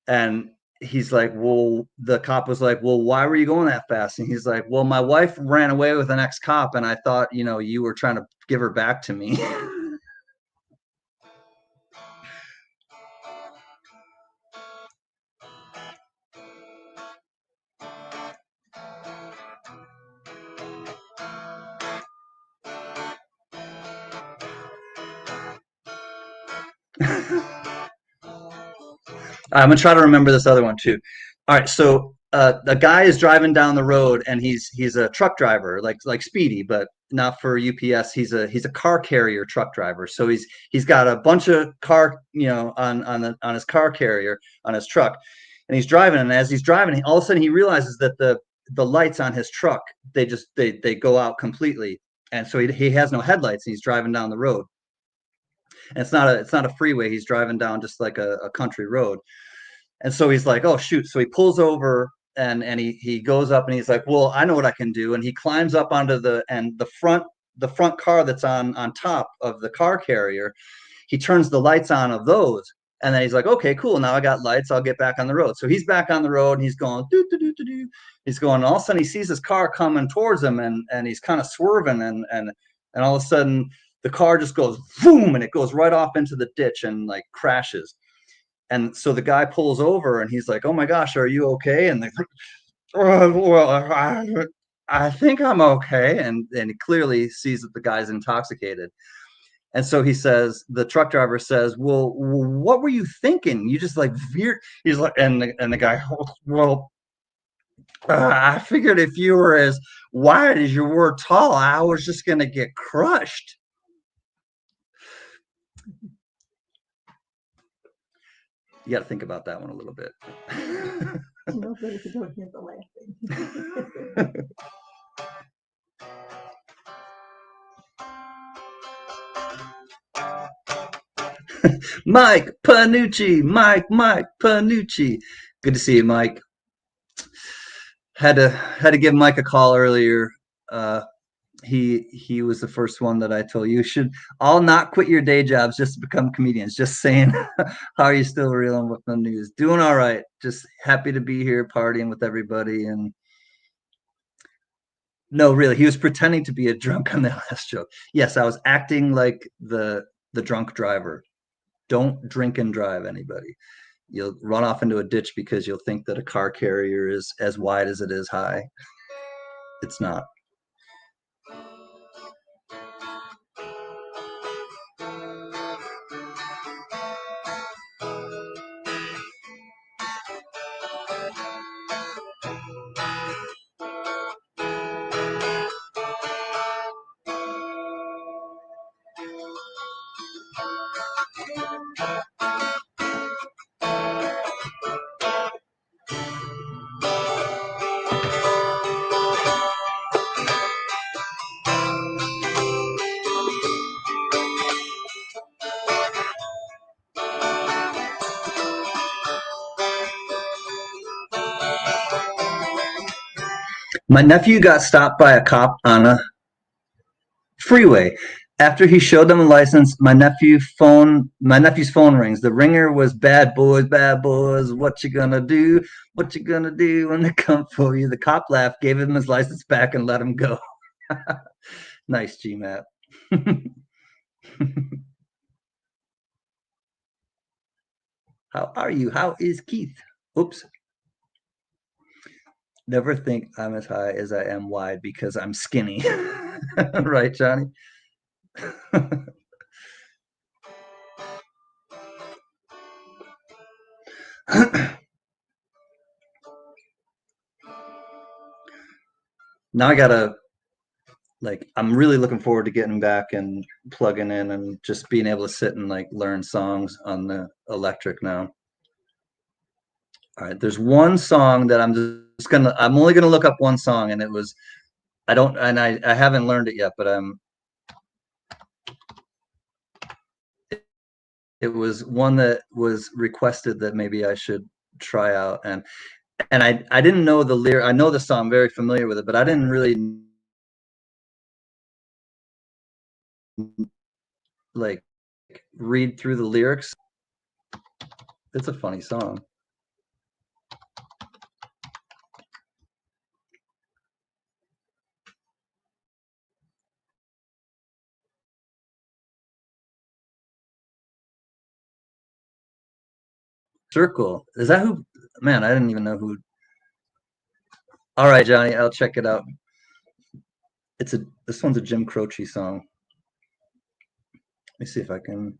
A: And he's like, well, the cop was like, well, why were you going that fast? And he's like, well, my wife ran away with an ex-cop and I thought, you were trying to give her back to me. I'm gonna try to remember this other one too. All right, so the guy is driving down the road, and he's a truck driver, like Speedy, but not for UPS. He's a car carrier truck driver. So he's got a bunch of car, on his car carrier on his truck, and he's driving. And as he's driving, all of a sudden he realizes that the lights on his truck they go out completely, and so he has no headlights. And he's driving down the road, and it's not a freeway. He's driving down just like a country road. And so he's like, oh shoot. So he pulls over and he goes up and he's like, well, I know what I can do. And he climbs up onto the front car that's on top of the car carrier. He turns the lights on of those. And then he's like, okay, cool. Now I got lights. I'll get back on the road. So he's back on the road and he's going, doo, doo, doo, doo, doo. He's going, and all of a sudden he sees his car coming towards him and he's kind of swerving and all of a sudden the car just goes boom and it goes right off into the ditch and like crashes. And so the guy pulls over and he's like, oh my gosh, are you okay? And they're like, well, I think I'm okay. And he clearly sees that the guy's intoxicated. And so the truck driver says, well, what were you thinking? You just like veered. He's like, and the guy, well, I figured if you were as wide as you were tall, I was just going to get crushed. You got to think about that one a little bit.
B: No good if you don't hear the laughing.
A: Mike Panucci. Good to see you, Mike. Had to give Mike a call earlier. He was the first one that I told you should all not quit your day jobs just to become comedians. Just saying, how are you still reeling with the news? Doing all right. Just happy to be here partying with everybody. And no, really, he was pretending to be a drunk on the last joke. Yes, I was acting like the drunk driver. Don't drink and drive, anybody. You'll run off into a ditch because you'll think that a car carrier is as wide as it is high. It's not. My nephew got stopped by a cop on a freeway, After he showed them the license, my nephew's phone rings. The ringer was bad boys, what you gonna do? What you gonna do when they come for you? The cop laughed, gave him his license back, and let him go. Nice, GMAT. How are you? How is Keith? Oops. Never think I'm as high as I am wide because I'm skinny. Right, Johnny? Now I gotta, like, I'm really looking forward to getting back and plugging in and just being able to sit and like learn songs on the electric now. All right, there's one song that I'm only gonna look up one song, and it was, I haven't learned it yet, but it was one that was requested that maybe I should try out, and I didn't know the lyric. I know the song, I'm very familiar with it, but I didn't really like read through the lyrics. It's a funny song. Circle. Is that who? Man, I didn't even know who. All right, Johnny, I'll check it out. This one's a Jim Croce song. Let me see if I can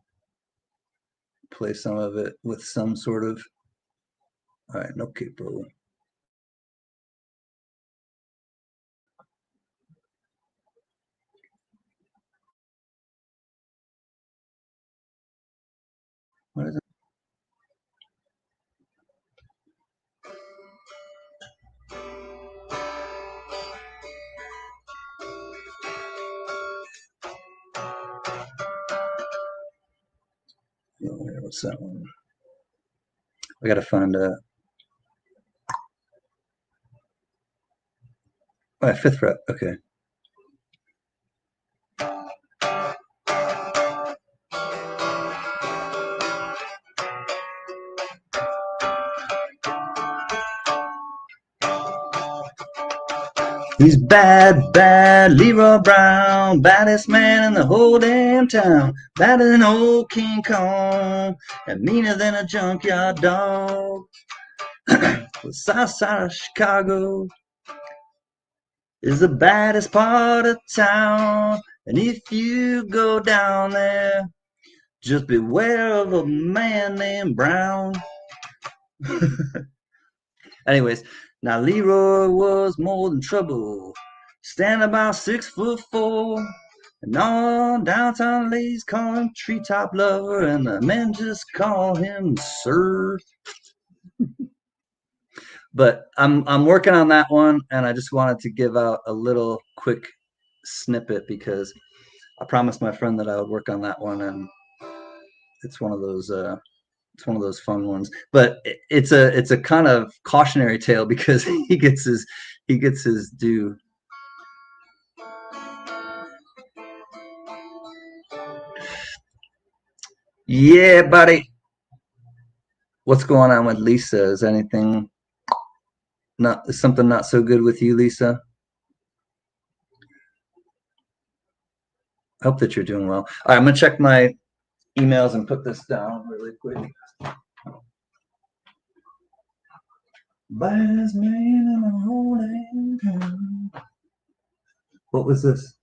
A: play some of it with some sort of. All right, okay, bro. What is it? What's that one? I gotta find a. All right, fifth fret. Okay. He's bad Leroy Brown, baddest man in the whole damn town, badder than old King Kong, and meaner than a junkyard dog. The south side of Chicago is the baddest part of town, and if you go down there, just beware of a man named Brown. Anyways, now Leroy was more than trouble, standing about 6'4", and all downtown ladies call him treetop lover, and the men just call him Sir. But I'm working on that one, and I just wanted to give out a little quick snippet because I promised my friend that I would work on that one, and it's one of those fun ones. But it's a kind of cautionary tale because he gets his due. Yeah, buddy. What's going on with Lisa? Is something not so good with you, Lisa? I hope that you're doing well. All right, I'm gonna check my emails and put this down really quick. Baddest man in the whole damn town. What was this?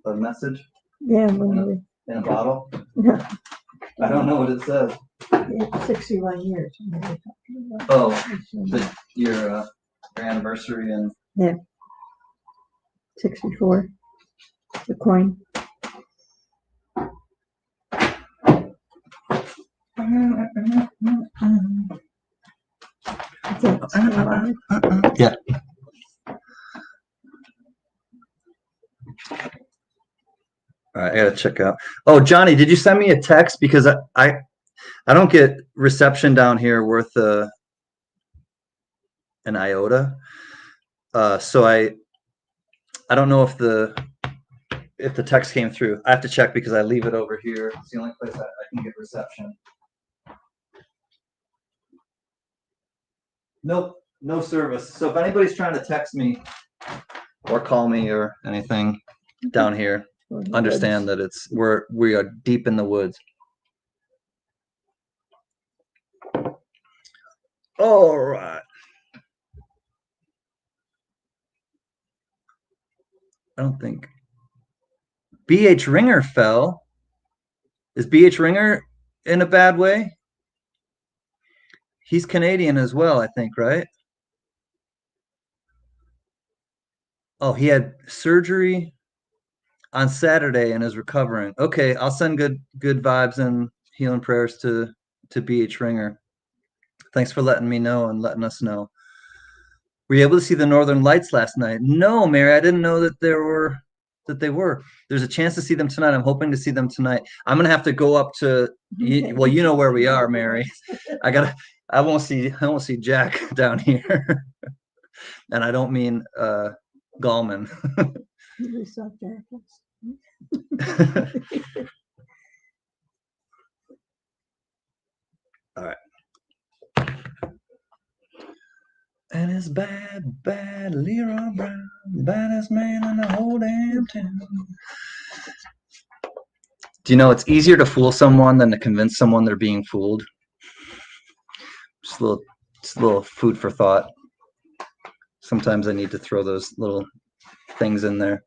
A: A message?
B: Yeah,
A: In a bottle?
B: yeah,
A: I don't know what it says.
B: it's 61 years.
A: Oh, your anniversary and.
B: Yeah. 64. The coin.
A: Yeah. All right, I gotta check out. Oh, Johnny, did you send me a text? Because I don't get reception down here worth an iota. So I don't know if the text came through. I have to check because I leave it over here. It's the only place I can get reception. Nope, no service. So if anybody's trying to text me or call me or anything down here, understand that we are deep in the woods. All right. I don't think BH Ringer fell. Is BH Ringer in a bad way? He's Canadian as well, I think, right? Oh, he had surgery on Saturday and is recovering. Okay, I'll send good vibes and healing prayers to BH Ringer. Thanks for letting me know and letting us know. Were you able to see the Northern Lights last night? No, Mary, I didn't know that they were. There's a chance to see them tonight. I'm hoping to see them tonight. I'm gonna have to go up to. Well, you know where we are, Mary. I won't see Jack down here, and I don't mean Gallman.
B: You saw jackets.
A: All right. And it's bad Leroy Brown, baddest man in the whole damn town. Do you know it's easier to fool someone than to convince someone they're being fooled? Just a little food for thought. Sometimes I need to throw those little things in there.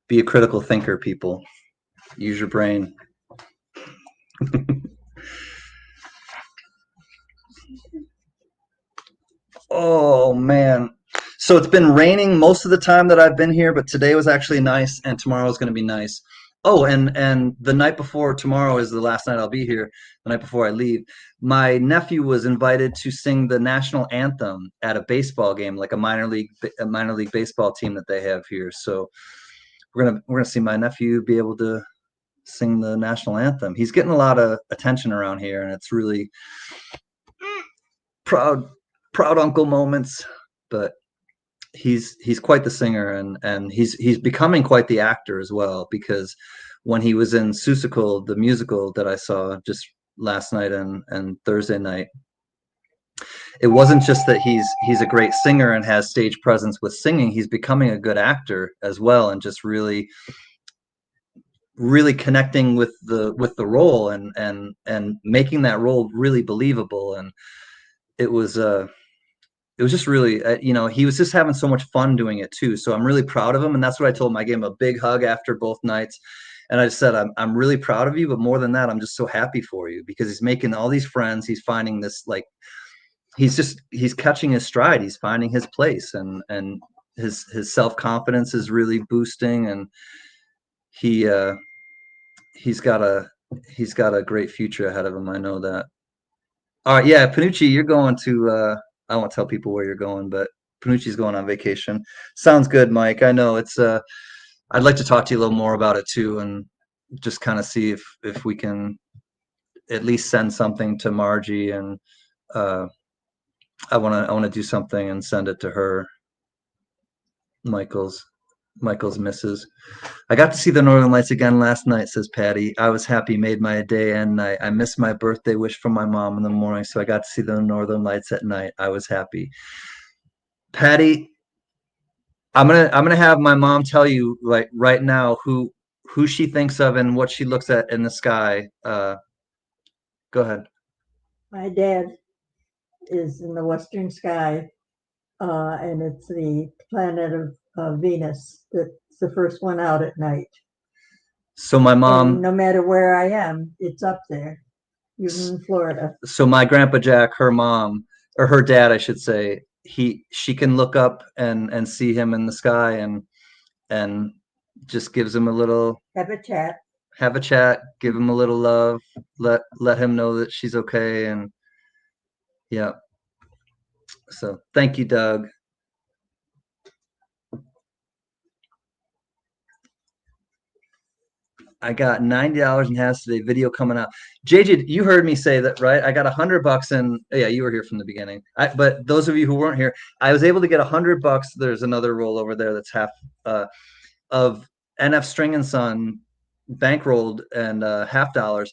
A: Be a critical thinker, people. Use your brain. Oh, man. So it's been raining most of the time that I've been here, but today was actually nice, and tomorrow is going to be nice. Oh, and the night before tomorrow is the last night I'll be here, the night before I leave. My nephew was invited to sing the national anthem at a baseball game, like a minor league baseball team that they have here. So we're gonna see my nephew be able to sing the national anthem. He's getting a lot of attention around here, and it's really proud uncle moments. But he's quite the singer, and he's becoming quite the actor as well, because when he was in Seussical, the musical that I saw just last night and Thursday night, it wasn't just that he's a great singer and has stage presence with singing. He's becoming a good actor as well, and just really connecting with the role and making that role really believable. And it was just really, he was just having so much fun doing it too. So I'm really proud of him, and that's what I told him. I gave him a big hug after both nights, and I just said, I'm really proud of you, but more than that, I'm just so happy for you, because he's making all these friends. He's finding this, like, he's catching his stride. He's finding his place, and his self-confidence is really boosting, and he's got a great future ahead of him. I know that. All right, yeah, Panucci, you're going to. I won't tell people where you're going, but Panucci's going on vacation. Sounds good, Mike. I know it's. I'd like to talk to you a little more about it too, and just kind of see if we can at least send something to Margie, and I want to do something and send it to her. Michael's missus. I got to see the Northern Lights again last night, says Patty. I was happy, made my day and night. I missed my birthday wish from my mom in the morning, so I got to see the Northern Lights at night. I was happy. Patty, I'm gonna have my mom tell you, like, right now, who she thinks of and what she looks at in the sky. Go ahead.
B: My dad is in the western sky, and it's the planet of Venus. That's the first one out at night.
A: So my mom,
B: and no matter where I am, it's up there, even in Florida.
A: So my grandpa Jack, her mom, or her dad, I should say, she can look up and see him in the sky, and just gives him a little,
B: have a
A: chat, give him a little love, let him know that she's okay. And yeah, so thank you, Doug. I got $90 in halves today. Video coming out. JJ, you heard me say that, right? I got $100 in. Yeah, you were here from the beginning. But those of you who weren't here, I was able to get $100. There's another roll over there that's half of NF String and Son bankrolled and half dollars.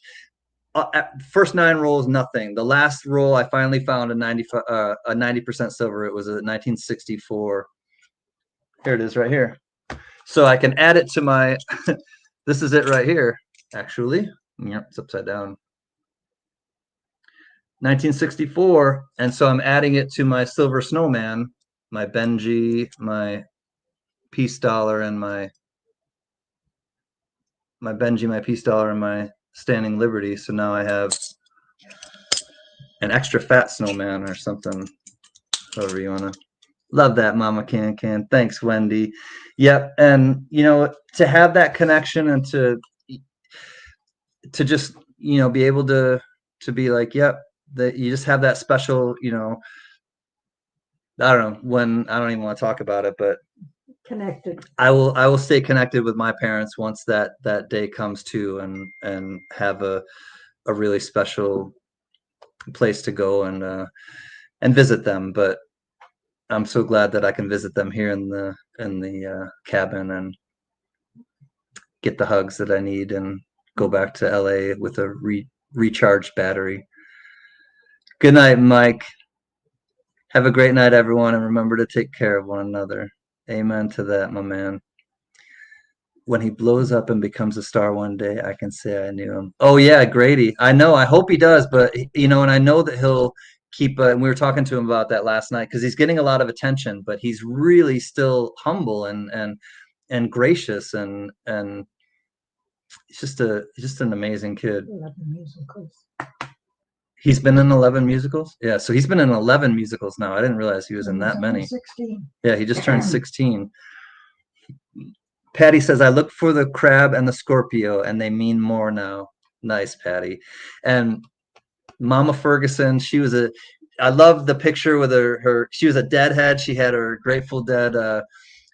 A: First 9 rolls, nothing. The last roll, I finally found a 90% silver. It was a 1964. Here it is, right here. So I can add it to my. This is it right here. Actually, yeah, it's upside down. 1964, and so I'm adding it to my silver snowman, my Benji, my peace dollar, and my Benji, my peace dollar, and my standing liberty. So now I have an extra fat snowman or something, however you want to. Love that, Mama Can. Thanks, Wendy. Yep, and to have that connection and to just be able to be like, yep, that you just have that special, I don't know when. I don't even want to talk about it, but
B: Connected.
A: I will stay connected with my parents once that day comes too, and have a really special place to go and visit them. But I'm so glad that I can visit them here in the cabin and get the hugs that I need and go back to LA with a recharged battery. Good night, Mike. Have a great night, everyone, and remember to take care of one another. Amen to that, my man. When he blows up and becomes a star one day, I can say I knew him. Oh yeah, Grady. I know. I hope he does, but and I know that he'll keep. And we were talking to him about that last night because he's getting a lot of attention, but he's really still humble and gracious and he's just an amazing kid.
B: 11 musicals.
A: He's been in 11 musicals? Yeah, so he's been in 11 musicals now. I didn't realize he was in that many.
B: 16.
A: Yeah, he just turned 16. Patty says, I look for the crab and the Scorpio, and they mean more now. Nice, Patty. And Mama Ferguson, I love the picture with her, she was a Deadhead. She had her Grateful Dead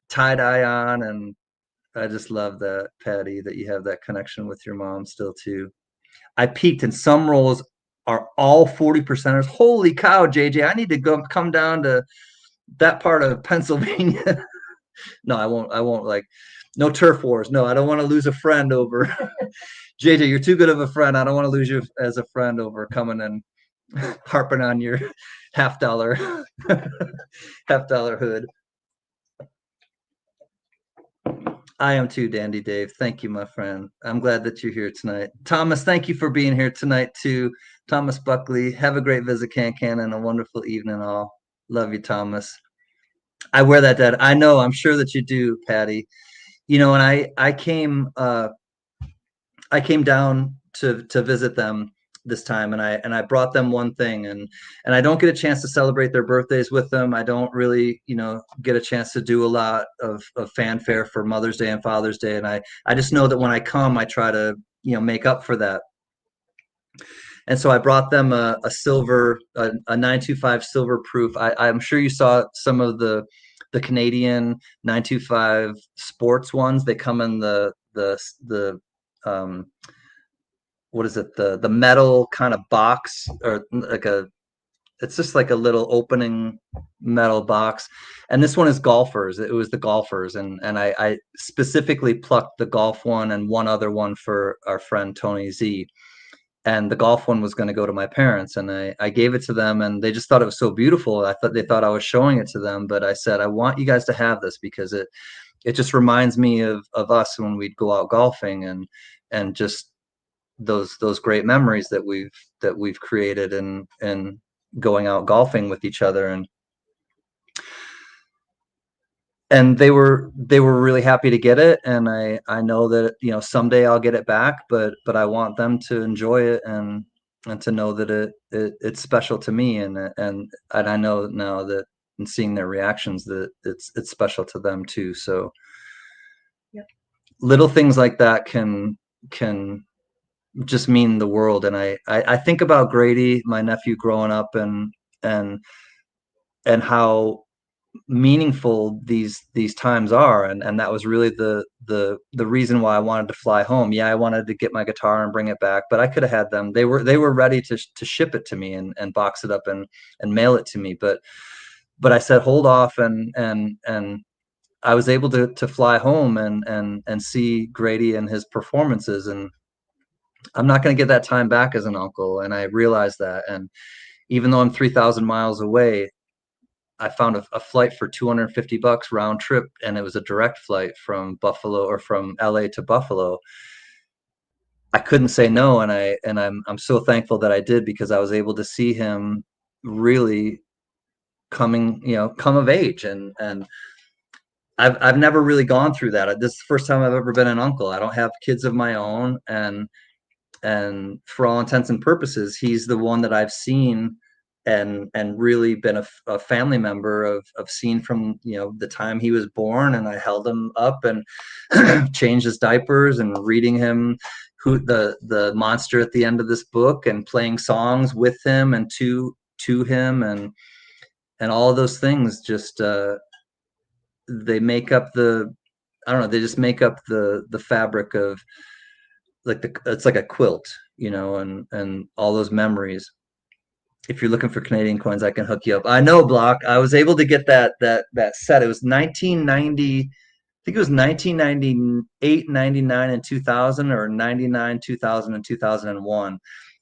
A: tie-dye on, and I just love that, Patty, that you have that connection with your mom still, too. I peaked in some roles are all 40 percenters. Holy cow, JJ! I need to come down to that part of Pennsylvania. No, I won't like no turf wars. No, I don't want to lose a friend over JJ. You're too good of a friend. I don't want to lose you as a friend over coming and harping on your $50 hood. I am too, Dandy Dave. Thank you, my friend. I'm glad that you're here tonight. Thomas, thank you for being here tonight, too. Thomas Buckley, have a great visit, Can, and a wonderful evening, all. Love you, Thomas. I wear that, Dad. I know. I'm sure that you do, Patty. And I came down to visit them this time, and I brought them one thing, and I don't get a chance to celebrate their birthdays with them. I don't really get a chance to do a lot of fanfare for Mother's Day and Father's Day, and I just know that when I come, I try to make up for that. And so I brought them a silver, a 925 silver proof. I'm sure you saw some of the Canadian 925 sports ones. They come in the what is it, the metal kind of box, or it's just like a little opening metal box. And this one is golfers. It was the golfers, and I specifically plucked the golf one and one other one for our friend Tony Z. And the golf one was going to go to my parents, and I gave it to them, and they just thought it was so beautiful. They thought I was showing it to them, but I said, I want you guys to have this because it just reminds me of us when we'd go out golfing, and just those great memories that we've created and going out golfing with each other. And they were really happy to get it, and I know that someday I'll get it back, but I want them to enjoy it and to know that it's special to me, and I know now that in seeing their reactions that it's special to them too. So
B: yep.
A: Little things like that can just mean the world. And I think about Grady, my nephew, growing up, and how meaningful these times are, and that was really the reason why I wanted to fly home. Yeah, I wanted to get my guitar and bring it back, but I could have had them. They were ready to ship it to me and box it up and mail it to me, but I said hold off, and I was able to fly home and see Grady and his performances, and I'm not going to get that time back as an uncle, and I realized that. And even though I'm 3,000 miles away, I found a flight for $250 round trip, and it was a direct flight from Buffalo, or from LA to Buffalo. I couldn't say no, and I'm so thankful that I did, because I was able to see him really come of age, and I've never really gone through that. This is the first time I've ever been an uncle. I don't have kids of my own, and for all intents and purposes, he's the one that I've seen and really been a family member of seeing from the time he was born, and I held him up and changed his diapers and reading him who the monster at the end of this book, and playing songs with him and to him, and all of those things just they make up the I don't know, they just make up the fabric of, like, it's like a quilt, and all those memories. If you're looking for Canadian coins, I can hook you up. I know, Block. I was able to get that set. It was 1990. I think it was 1998, 99, and 2000, or 99, 2000, and 2001.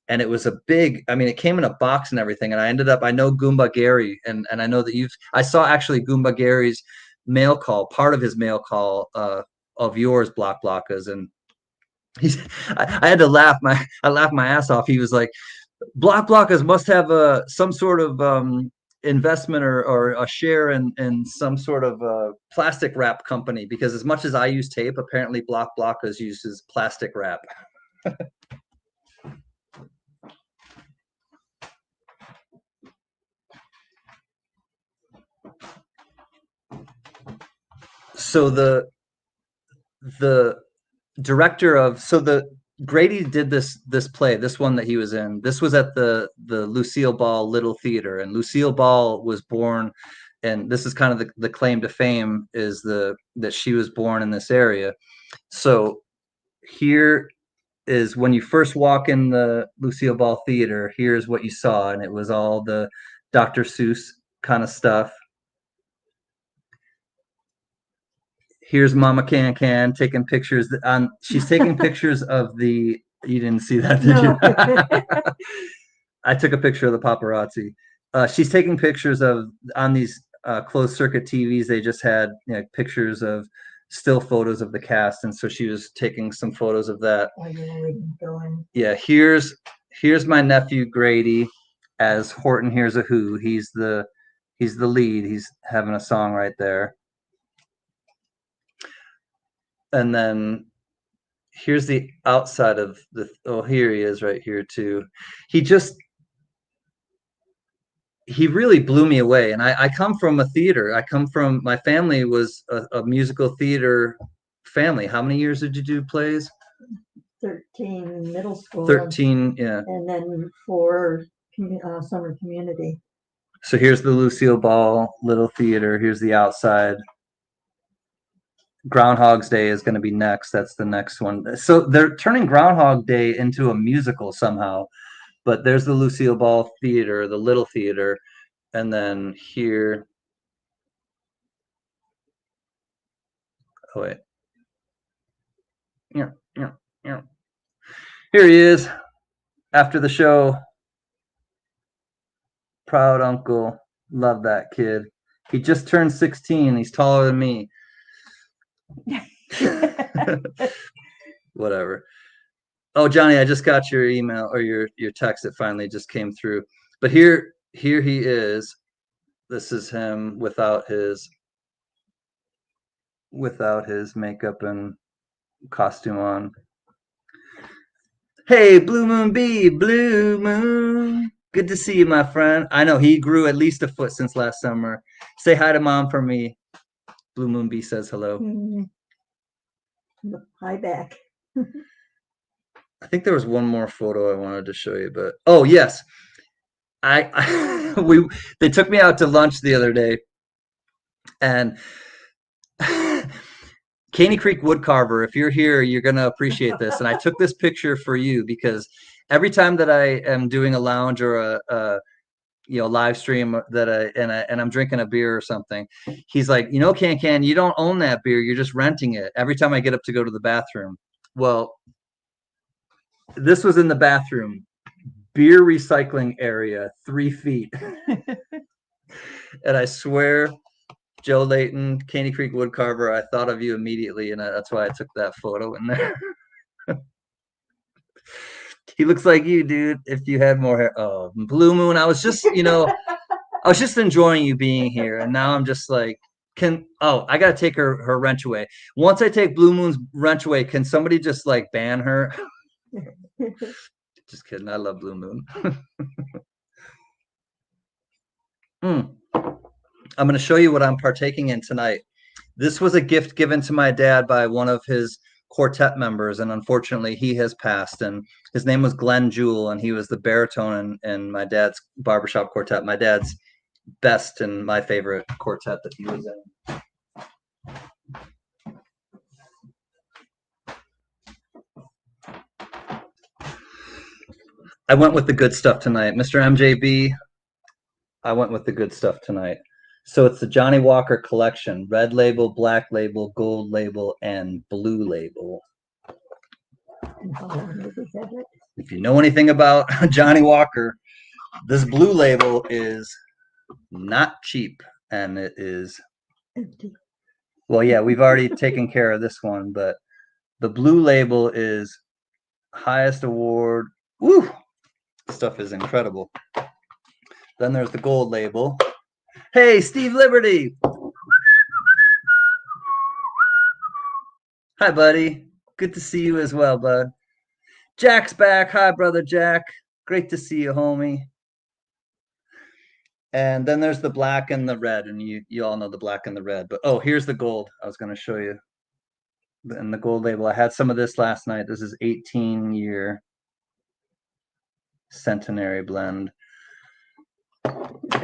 A: And it was a big, I mean, it came in a box and everything. And I know Goomba Gary, and I know that I saw actually Goomba Gary's mail call, part of his mail call of yours, Blockas. And I had to laugh. I laughed my ass off. He was like, Blockers must have some sort of investment or a share in some sort of plastic wrap company, because as much as I use tape, apparently Blockers uses plastic wrap. So the director of the Grady did this play, this one that he was in. This was at the Lucille Ball Little Theater, and Lucille Ball was born, and this is kind of the claim to fame, is that she was born in this area. So here is when you first walk in the Lucille Ball Theater. Here's what you saw, and it was all the Dr. Seuss kind of stuff. Here's Mama Can taking pictures she's taking pictures of the. You didn't see that, did you? No. I took a picture of the paparazzi. She's taking pictures of, on these closed circuit TVs. They just had pictures of still photos of the cast, and so she was taking some photos of that. Yeah, here's my nephew Grady as Horton Hears a Who. He's the lead. He's having a song right there. And then here's the outside of the. Oh, here he is right here too. He really blew me away. And I come from a theater. My family was a musical theater family. How many years did you do plays?
B: 13 middle school.
A: 13, yeah.
B: And then 4 summer community.
A: So here's the Lucille Ball Little Theater. Here's the outside. Groundhog's Day is going to be next. That's the next one. So they're turning Groundhog Day into a musical somehow. But there's the Lucille Ball Theater, the Little Theater, and then here. Oh wait. Yeah. Here he is after the show. Proud uncle. Love that kid. He just turned 16. He's taller than me. Whatever. Oh, Johnny, I just got your email, or your text. It finally just came through. But here he is. This is him without his makeup and costume on. Hey, Blue Moon B, Blue Moon. Good to see you, my friend. I know he grew at least a foot since last summer. Say hi to Mom for me. Blue Moon B says hello.
B: Hi back.
A: I think there was one more photo I wanted to show you, but oh yes, they took me out to lunch the other day, And Caney Creek Woodcarver, if you're here, you're gonna appreciate this. And I took this picture for you because every time that I am doing a lounge or a live stream and I'm drinking a beer or something, he's like, Can, you don't own that beer, you're just renting it. Every time I get up to go to the bathroom. Well, this was in the bathroom, beer recycling area, 3 feet. And I swear, Joe Layton, Caney Creek Woodcarver, I thought of you immediately, and that's why I took that photo in there. He looks like you, dude, if you had more hair. Oh, Blue Moon, I was just enjoying you being here, and now I'm just like, I gotta take her wrench away. Once I take Blue Moon's wrench away, can somebody just like ban her? Just kidding. I love Blue Moon. I'm gonna show you what I'm partaking in tonight. This was a gift given to my dad by one of his quartet members, and unfortunately he has passed. And his name was Glenn Jewell, and he was the baritone in my dad's barbershop quartet, my dad's best and my favorite quartet that he was in. I went with the good stuff tonight. Mr. MJB, I went with the good stuff tonight. So it's the Johnny Walker collection, red label, black label, gold label, and blue label. If you know anything about Johnny Walker, this blue label is not cheap, and it is empty. Well, yeah, we've already taken care of this one, but the blue label is highest award. Woo! Stuff is incredible. Then there's the gold label. Hey, Steve Liberty. Hi, buddy. Good to see you as well, bud. Jack's back. Hi, brother Jack. Great to see you, homie. And then there's the black and the red, and you all know the black and the red. But here's the gold. I was going to show you. And the gold label. I had some of this last night. This is 18-year centenary blend.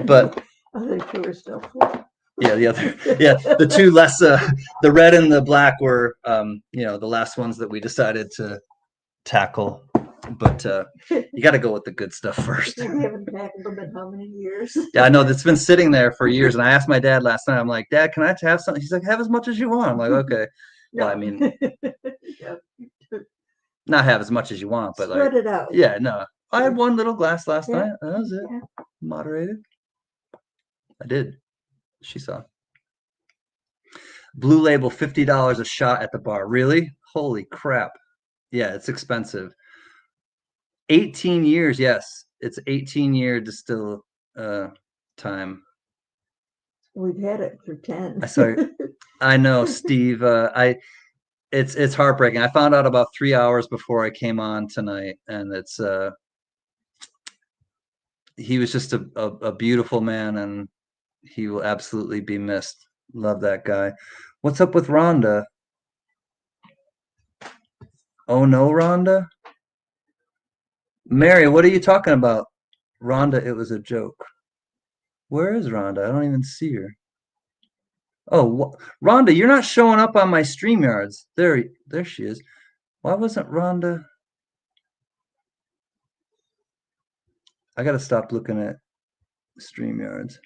A: But
B: other two are still full.
A: Yeah, the two less, the red and the black were, the last ones that we decided to tackle. But you got to go with the good stuff first.
B: We haven't tackled them in how many years?
A: Yeah, I know. It's been sitting there for years. And I asked my dad last night, I'm like, Dad, can I have something? He's like, have as much as you want. I'm like, okay. Well, I mean, not have as much as you want, but
B: spread it out.
A: Yeah, no. I had one little glass last night. That was it. Yeah. Moderated. I did. She saw. Blue label, $50 a shot at the bar. Really? Holy crap. Yeah, it's expensive. 18 years, yes. It's 18-year distill time.
B: We've had it for 10.
A: I know, Steve. It's heartbreaking. I found out about 3 hours before I came on tonight, and it's he was just a beautiful man, and he will absolutely be missed. Love that guy. What's up with Rhonda? Oh no, Rhonda? Mary, what are you talking about? Rhonda, it was a joke. Where is Rhonda? I don't even see her. Oh, Rhonda, you're not showing up on my StreamYards. There she is. Why wasn't Rhonda? I got to stop looking at StreamYards.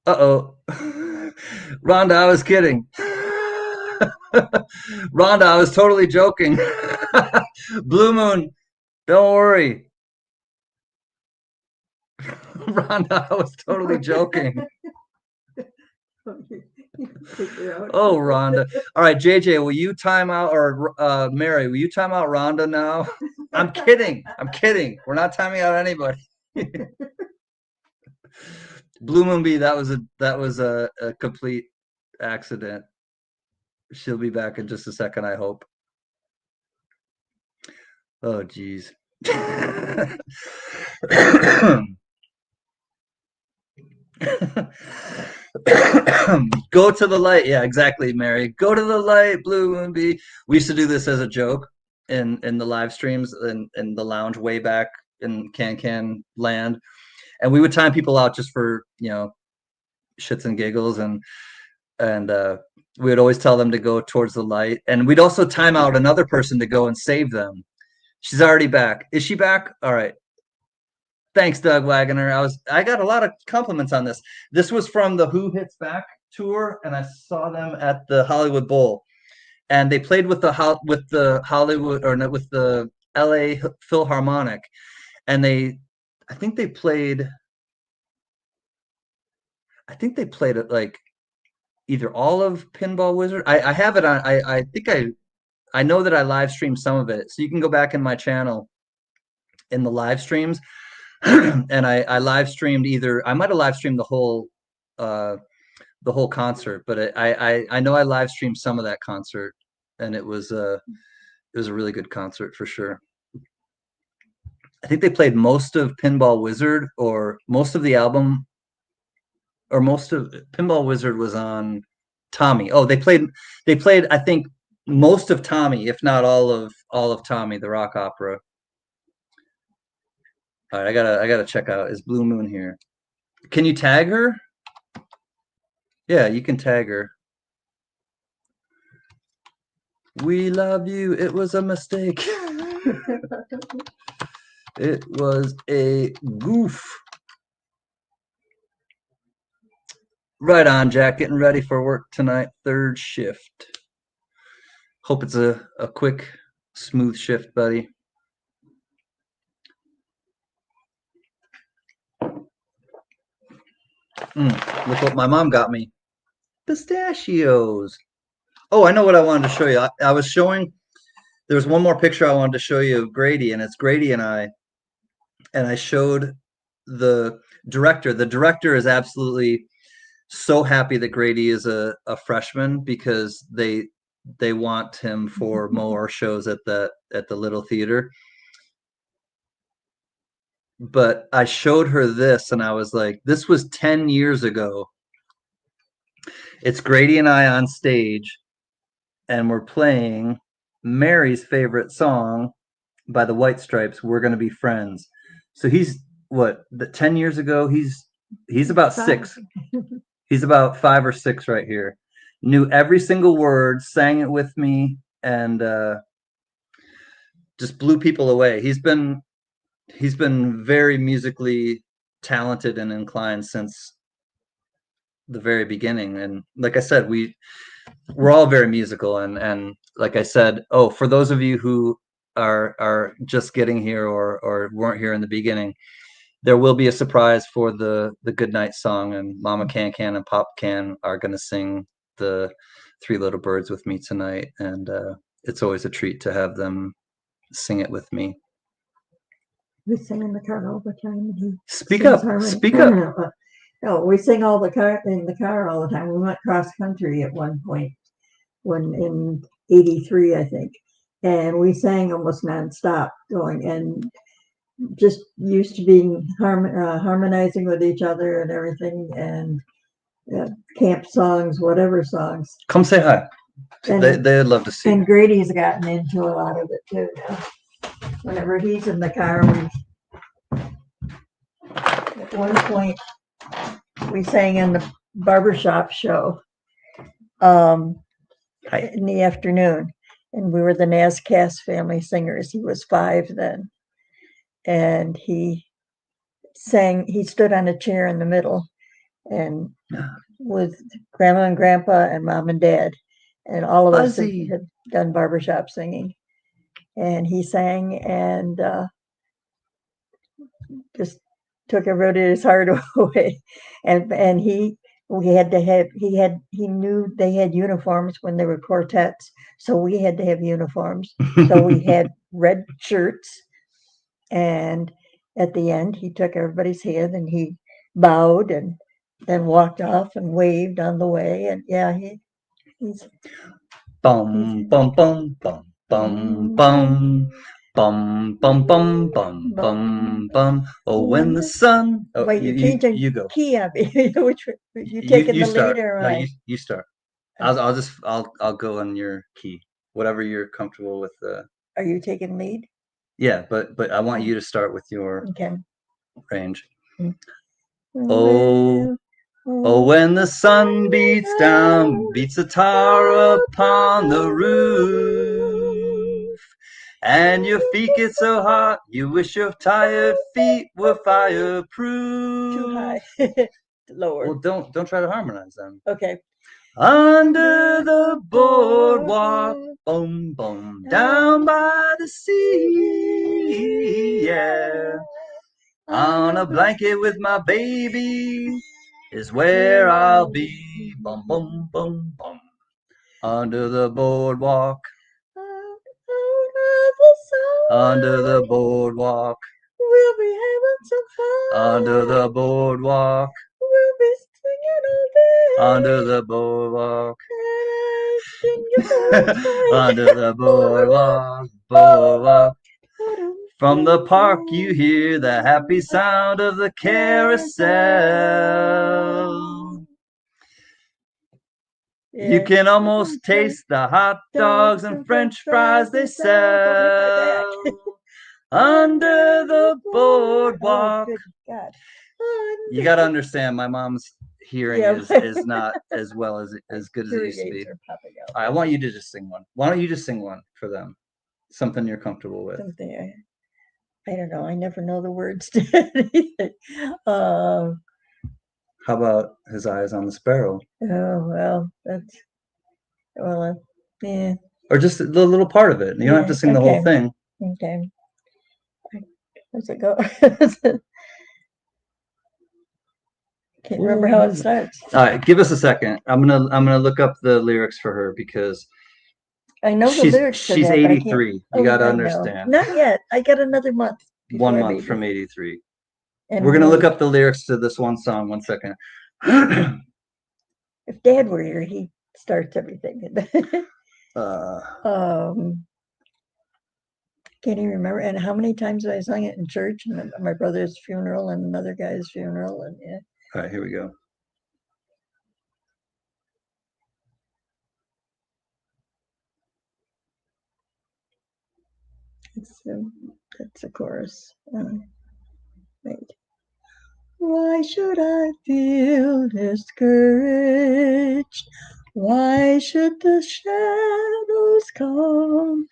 A: Uh-oh. Rhonda, I was kidding. Rhonda, I was totally joking. Blue Moon, don't worry. Rhonda, I was totally joking. Oh, Rhonda. All right, JJ, will you time out, or Mary, will you time out Rhonda now? I'm kidding. We're not timing out anybody. Blue Moon B, that was a complete accident. She'll be back in just a second, I hope. Oh, geez. Go to the light. Yeah, exactly, Mary. Go to the light, Blue Moon B. We used to do this as a joke in the live streams in the lounge way back in Can land. And we would time people out just for, shits and giggles, and we would always tell them to go towards the light, and we'd also time out another person to go and save them. She's already back. Is she back? All right. Thanks, Doug Wagoner. I got a lot of compliments on this. This was from the Who Hits Back tour, and I saw them at the Hollywood Bowl, and they played with the Hollywood, or not, with the LA Philharmonic, and I think they played it like either all of Pinball Wizard. I have it on. I think I know that I live streamed some of it, so you can go back in my channel in the live streams. And I live streamed I might have live streamed the whole concert, but I know I live streamed some of that concert, and it was a really good concert for sure. I think they played most of Pinball Wizard, or most of the album, or most of Pinball Wizard was on Tommy. Oh, they played I think most of Tommy, if not all of Tommy, the rock opera. All right, I gotta check out. Is Blue Moon here? Can you tag her? Yeah, you can tag her. We love you. It was a mistake. It was a goof. Right on, Jack. Getting ready for work tonight. Third shift. Hope it's a quick, smooth shift, buddy. Look what my mom got me. Pistachios. Oh, I know what I wanted to show you. I was showing, there's one more picture I wanted to show you of Grady, and it's Grady and I showed the director. The director is absolutely so happy that Grady is a freshman, because they want him for more shows at the Little Theater. But I showed her this, and I was like, this was 10 years ago. It's Grady and I on stage, and we're playing Mary's favorite song by the White Stripes, "We're Gonna Be Friends." So he's 10 years ago, he's about 6. He's about 5 or 6 right here. Knew every single word, sang it with me, and just blew people away. He's been very musically talented and inclined since the very beginning. And like I said, we're all very musical, and like I said, for those of you who are just getting here, or weren't here in the beginning, there will be a surprise for the good night song, and Mama Can Can and Pop Can are going to sing the Three Little Birds with me tonight, and it's always a treat to have them sing it with me.
B: We sing in the car all the time.
A: Speak up.
B: No, we sing in the car all the time. We went cross country at one point, when in '83, I think, and we sang almost nonstop going, and just used to being harmonizing with each other and everything, and camp songs, whatever songs.
A: Come say hi. They'd love to see.
B: And Grady's gotten into a lot of it too now. Whenever he's in the car, at one point we sang in the barbershop show in the afternoon, and we were the Nascast Family Singers. He was 5 then, and he stood on a chair in the middle, and with Grandma and Grandpa and Mom and Dad, and all of us had done barbershop singing, and he sang, and just took everybody's heart away. And he knew they had uniforms when they were quartets, so we had to have uniforms. So we had red shirts, and at the end he took everybody's hand and he bowed and then walked off and waved on the way. And yeah, he's
A: bum bum bum bum bum bum. Bum bum bum bum bum bum. Oh, when the sun. Oh,
B: wait, you go. Key on me. Which you taking the lead or
A: no, you start. I'll go on your key, whatever you're comfortable with.
B: Are you taking lead?
A: Yeah, but I want you to start with your range. Oh, oh, when the sun beats down, beats a tar upon the roof, and your feet get so hot, you wish your tired feet were fireproof.
B: Too high. Lower.
A: Well, don't try to harmonize them.
B: Okay.
A: Under the boardwalk, boom, boom, down by the sea, yeah. On a blanket with my baby is where I'll be, boom, boom, boom, boom. Under the boardwalk, under the boardwalk,
B: We'll be having some fun.
A: under the boardwalk,
B: We'll be singing all day.
A: under the boardwalk,
B: under
A: under the boardwalk, boardwalk. From the park you hear the happy sound of the carousel. You can almost taste the hot dogs and french fries they sell. Under the boardwalk.
B: Oh, good God.
A: You got to understand, my mom's hearing is not as well as good as it used to be. I want you to just sing one. Why don't you just sing one for them? Something you're comfortable with.
B: Something I don't know. I never know the words to anything.
A: How about His Eyes on the Sparrow?
B: Oh, well, that's, well, yeah.
A: Or just the little part of it. You don't have to sing the whole thing.
B: Okay. How's it go? Can't remember how it starts.
A: All right, give us a second. I'm gonna look up the lyrics for her because
B: I know the lyrics.
A: She's 83. You got to understand.
B: Not yet. I got another month.
A: 1 month from 83.
B: And
A: we're gonna look up the lyrics to this one song. 1 second.
B: If Dad were here, he starts everything. Can't even remember. And how many times I sung it in church and at my brother's funeral and another guy's funeral, and yeah.
A: All right, here we go.
B: That's the chorus. Wait. Why should I feel discouraged? Why should the shadows come?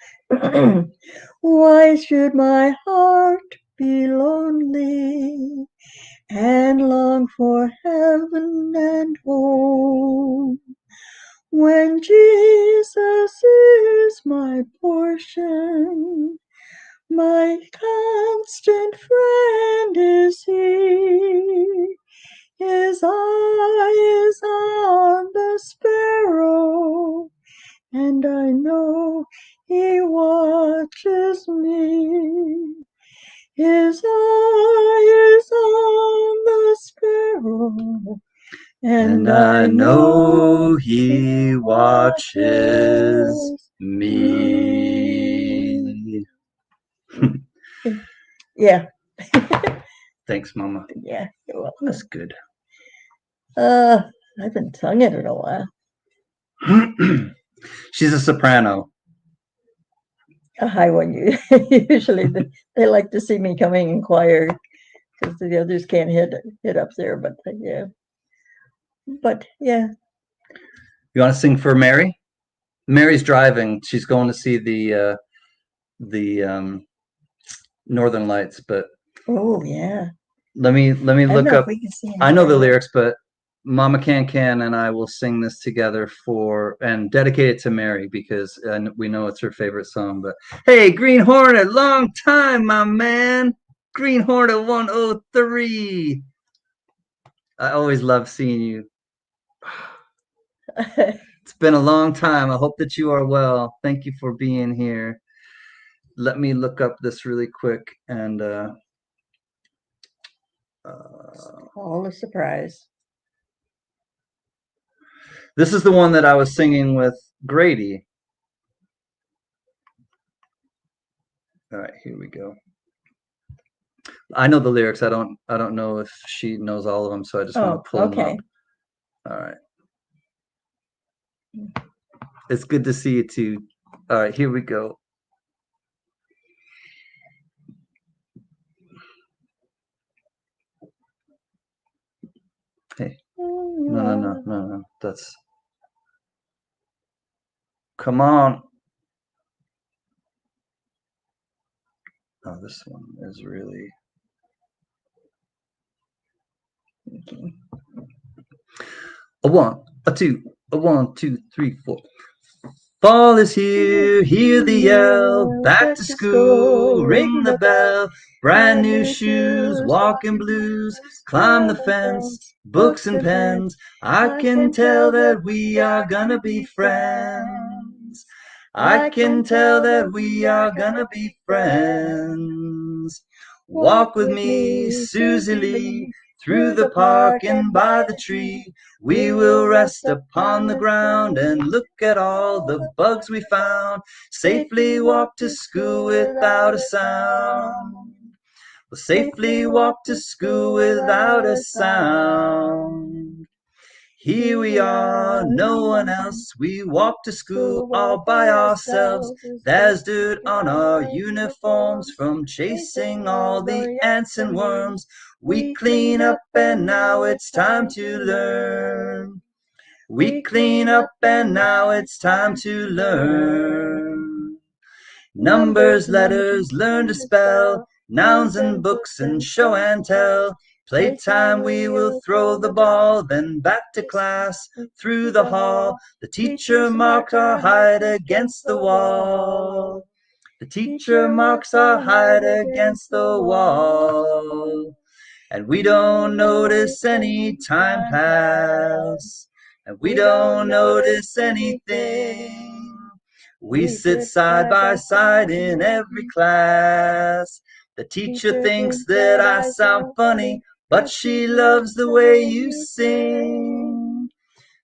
B: Why should my heart be lonely and long for heaven and home? When Jesus is my portion, my constant friend is he. His eye is on the sparrow, and I know he watches me. His eye is on the sparrow, and I know
A: he watches me.
B: Yeah.
A: Thanks, Mama.
B: Yeah, you're welcome.
A: That's good.
B: I haven't sung it in a while.
A: She's a soprano.
B: A high one. Usually they like to see me coming in choir because the others can't hit up there. But yeah. But yeah.
A: You want to sing for Mary? Mary's driving. She's going to see the Northern Lights, but
B: oh yeah.
A: Let me look up. I know the lyrics, but Mama Can and I will sing this together and dedicate it to Mary because we know it's her favorite song. But hey, Green Hornet, long time, my man. Green Hornet 103. I always love seeing you. It's been a long time. I hope that you are well. Thank you for being here. Let me look up this really quick and
B: all a surprise.
A: This is the one that I was singing with Grady. All right, here we go. I know the lyrics. I don't know if she knows all of them, so I just want to pull them up. All right. It's good to see you too. All right, here we go. No. That's, come on. Oh, this one is really.
B: Okay.
A: A one, a two, a 1, 2, 3, 4. Fall is here, hear the yell, back to school, ring the bell, brand new shoes, walking blues, climb the fence, books and pens. I can tell that we are gonna be friends. I can tell that we are gonna be friends. Walk with me, Susie Lee, through the park and by the tree. We will rest upon the ground and look at all the bugs we found. Safely walk to school without a sound. We'll safely walk to school without a sound. Here we are, no one else. We walk to school all by ourselves. There's dirt on our uniforms from chasing all the ants and worms. We clean up and now it's time to learn. We clean up and now it's time to learn. Numbers, letters, learn to spell, nouns and books and show and tell. Playtime we will throw the ball, then back to class, through the hall. The teacher marks our height against the wall. The teacher marks our height against the wall. And we don't notice any time pass. And we don't notice anything. We sit side by side in every class. The teacher thinks that I sound funny, but she loves the way you sing.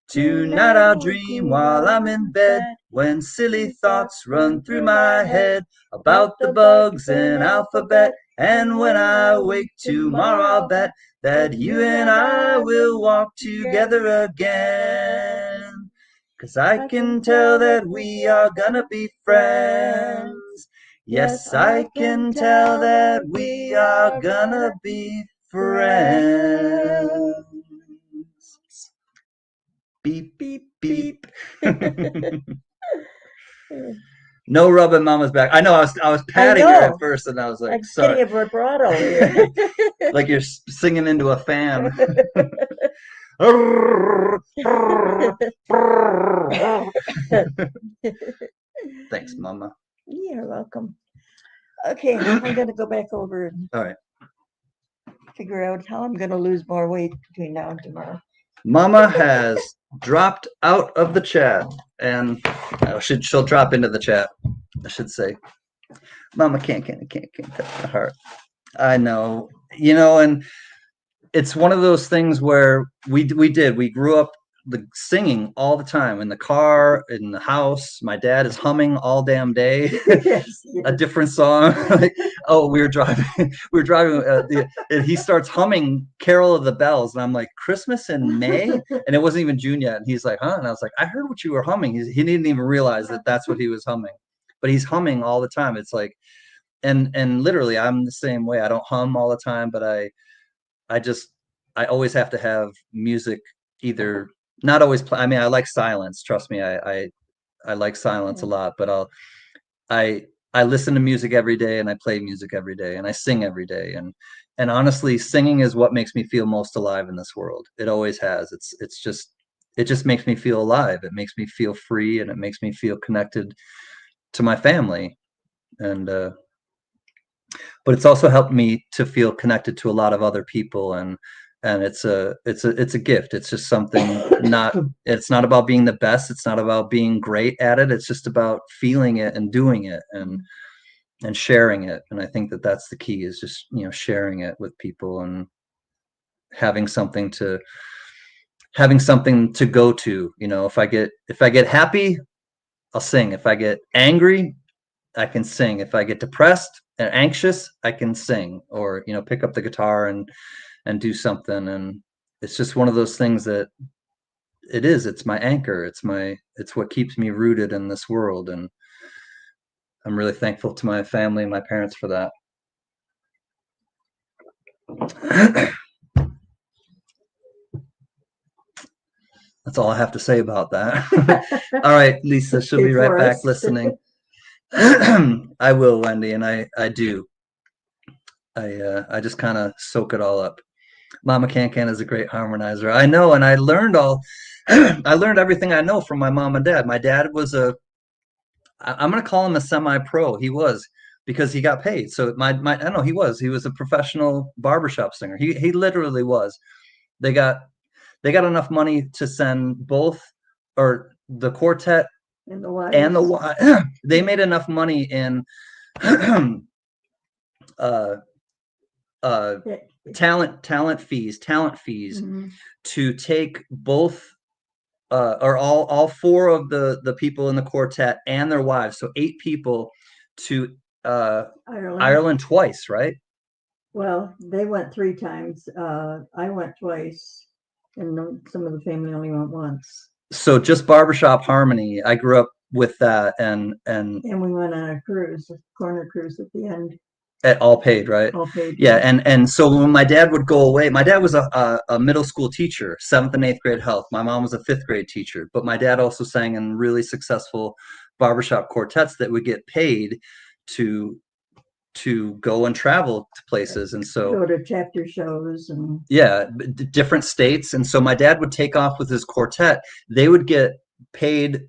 A: Tonight I'll dream while I'm in bed, when silly thoughts run through my head about the bugs and alphabet. And when I wake tomorrow, I'll bet that you and I will walk together again. 'Cause I can tell that we are gonna be friends. Yes, I can tell that we are gonna be friends. Beep, beep, beep. No rubbing Mama's back. I know I was patting her at first, and I was like,
B: I'm
A: sorry.
B: getting a vibrato here.
A: Like you're singing into a fan. Thanks, Mama.
B: You're welcome. Okay, I'm going to go back over and
A: All right.
B: figure out how I'm going to lose more weight between now and tomorrow.
A: Mama has dropped out of the chat, and she'll drop into the chat. I should say, Mama can't touch the heart. I know, and it's one of those things where we grew up singing all the time in the car, in the house. My dad is humming all damn day. A different song. Like, oh, we were driving, and he starts humming Carol of the Bells, and I'm like, Christmas in May, and it wasn't even June yet, and he's like, huh? And I was like, I heard what you were humming. He didn't even realize that that's what he was humming, but he's humming all the time. It's like, and literally, I'm the same way. I don't hum all the time, but I always have to have music, either not always play. I mean, I like silence. Trust me, I like silence a lot, but I listen to music every day, and I play music every day, and I sing every day, and honestly, singing is what makes me feel most alive in this world. It always has. It just makes me feel alive. It makes me feel free, and it makes me feel connected to my family, and but it's also helped me to feel connected to a lot of other people, and it's a gift. It's just something. It's not about being the best. It's not about being great at it. It's just about feeling it and doing it and sharing it. And I think that that's the key, is just sharing it with people and having something to go to. If I get happy, I'll sing. If I get angry, I can sing. If I get depressed and anxious, I can sing, or pick up the guitar and do something. And it's just one of those things that it's my anchor. It's what keeps me rooted in this world, and I'm really thankful to my family and my parents for that. That's all I have to say about that. All right, Lisa, she'll be right back listening. I will, Wendy, and I do. I just kind of soak it all up. Mama Can Can is a great harmonizer. I know, and I learned all I learned everything I know from my mom and dad. My dad was I'm gonna call him a semi-pro. He was because he got paid. So I don't know, he was a professional barbershop singer. He literally was. They got they got enough money to send both or the quartet
B: And the wives.
A: and they made enough money in uh uh talent fees
B: Mhm.
A: to take both or all four of the people in the quartet and their wives, so 8 people, to Ireland twice, right?
B: Well, they went 3 times. I went twice, and some of the family only went once.
A: So just barbershop harmony. I grew up with that, and
B: And we went on a cruise, a corner cruise at the end.
A: at all paid, right?
B: All paid.
A: Yeah, and so when my dad would go away, my dad was a middle school teacher, 7th and 8th grade health. My mom was a 5th grade teacher, but my dad also sang in really successful barbershop quartets that would get paid to go and travel to places, and so
B: Go to chapter shows and
A: yeah, different states. And so my dad would take off with his quartet. They would get paid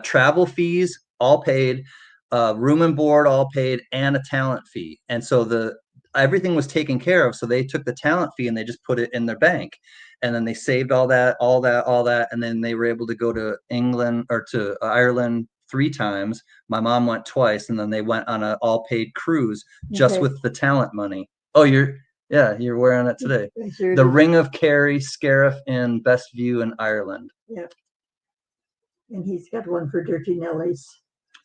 A: travel fees, all paid, room and board, all paid, and a talent fee. And so the everything was taken care of. So they took the talent fee and they just put it in their bank. And then they saved all that. And then they were able to go to England or to Ireland 3 times. My mom went twice, and then they went on an all paid cruise just
B: Okay.
A: with the talent money. Oh, you're wearing it today.
B: Sure
A: The
B: did.
A: Ring of Kerry, Scariff in Best View in Ireland.
B: Yeah. And he's got one for Dirty Nellies,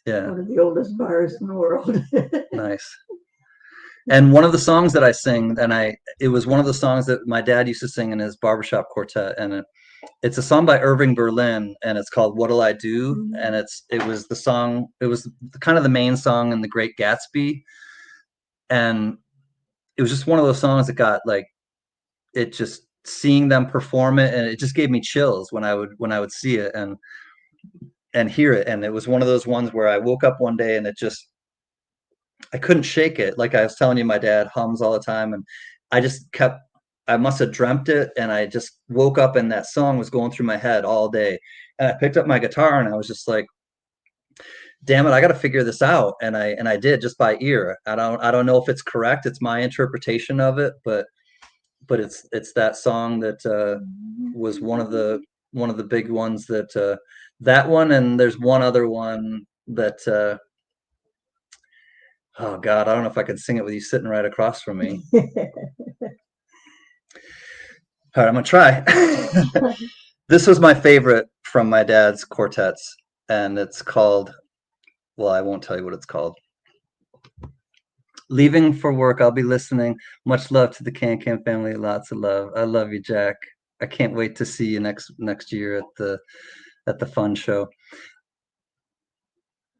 A: Yeah,
B: one of the oldest bars in the world.
A: nice. And one of the songs that I sing, it was one of the songs that my dad used to sing in his barbershop quartet, and it's a song by Irving Berlin, and it's called "What'll I Do?"
B: Mhm.
A: And it was kind of the main song in The Great Gatsby, and it was just one of those songs that got like it just seeing them perform it, and it just gave me chills when I would see it and hear it. And it was one of those ones where I woke up one day and I couldn't shake it. Like I was telling you, my dad hums all the time, and I just kept I must have dreamt it, and I just woke up and that song was going through my head all day. And I picked up my guitar and I was just like, damn it, I got to figure this out. And I did, just by ear. I don't know if it's correct. It's my interpretation of it, but it's that song that was one of the big ones that that one. And there's one other one that oh God, I don't know if I can sing it with you sitting right across from me. All right, I'm gonna try. This was my favorite from my dad's quartets, and it's called, well, I won't tell you what it's called. Leaving for work, I'll be listening. Much love to the Can Can family. Lots of love. I love you, Jack. I can't wait to see you next year at the fun show.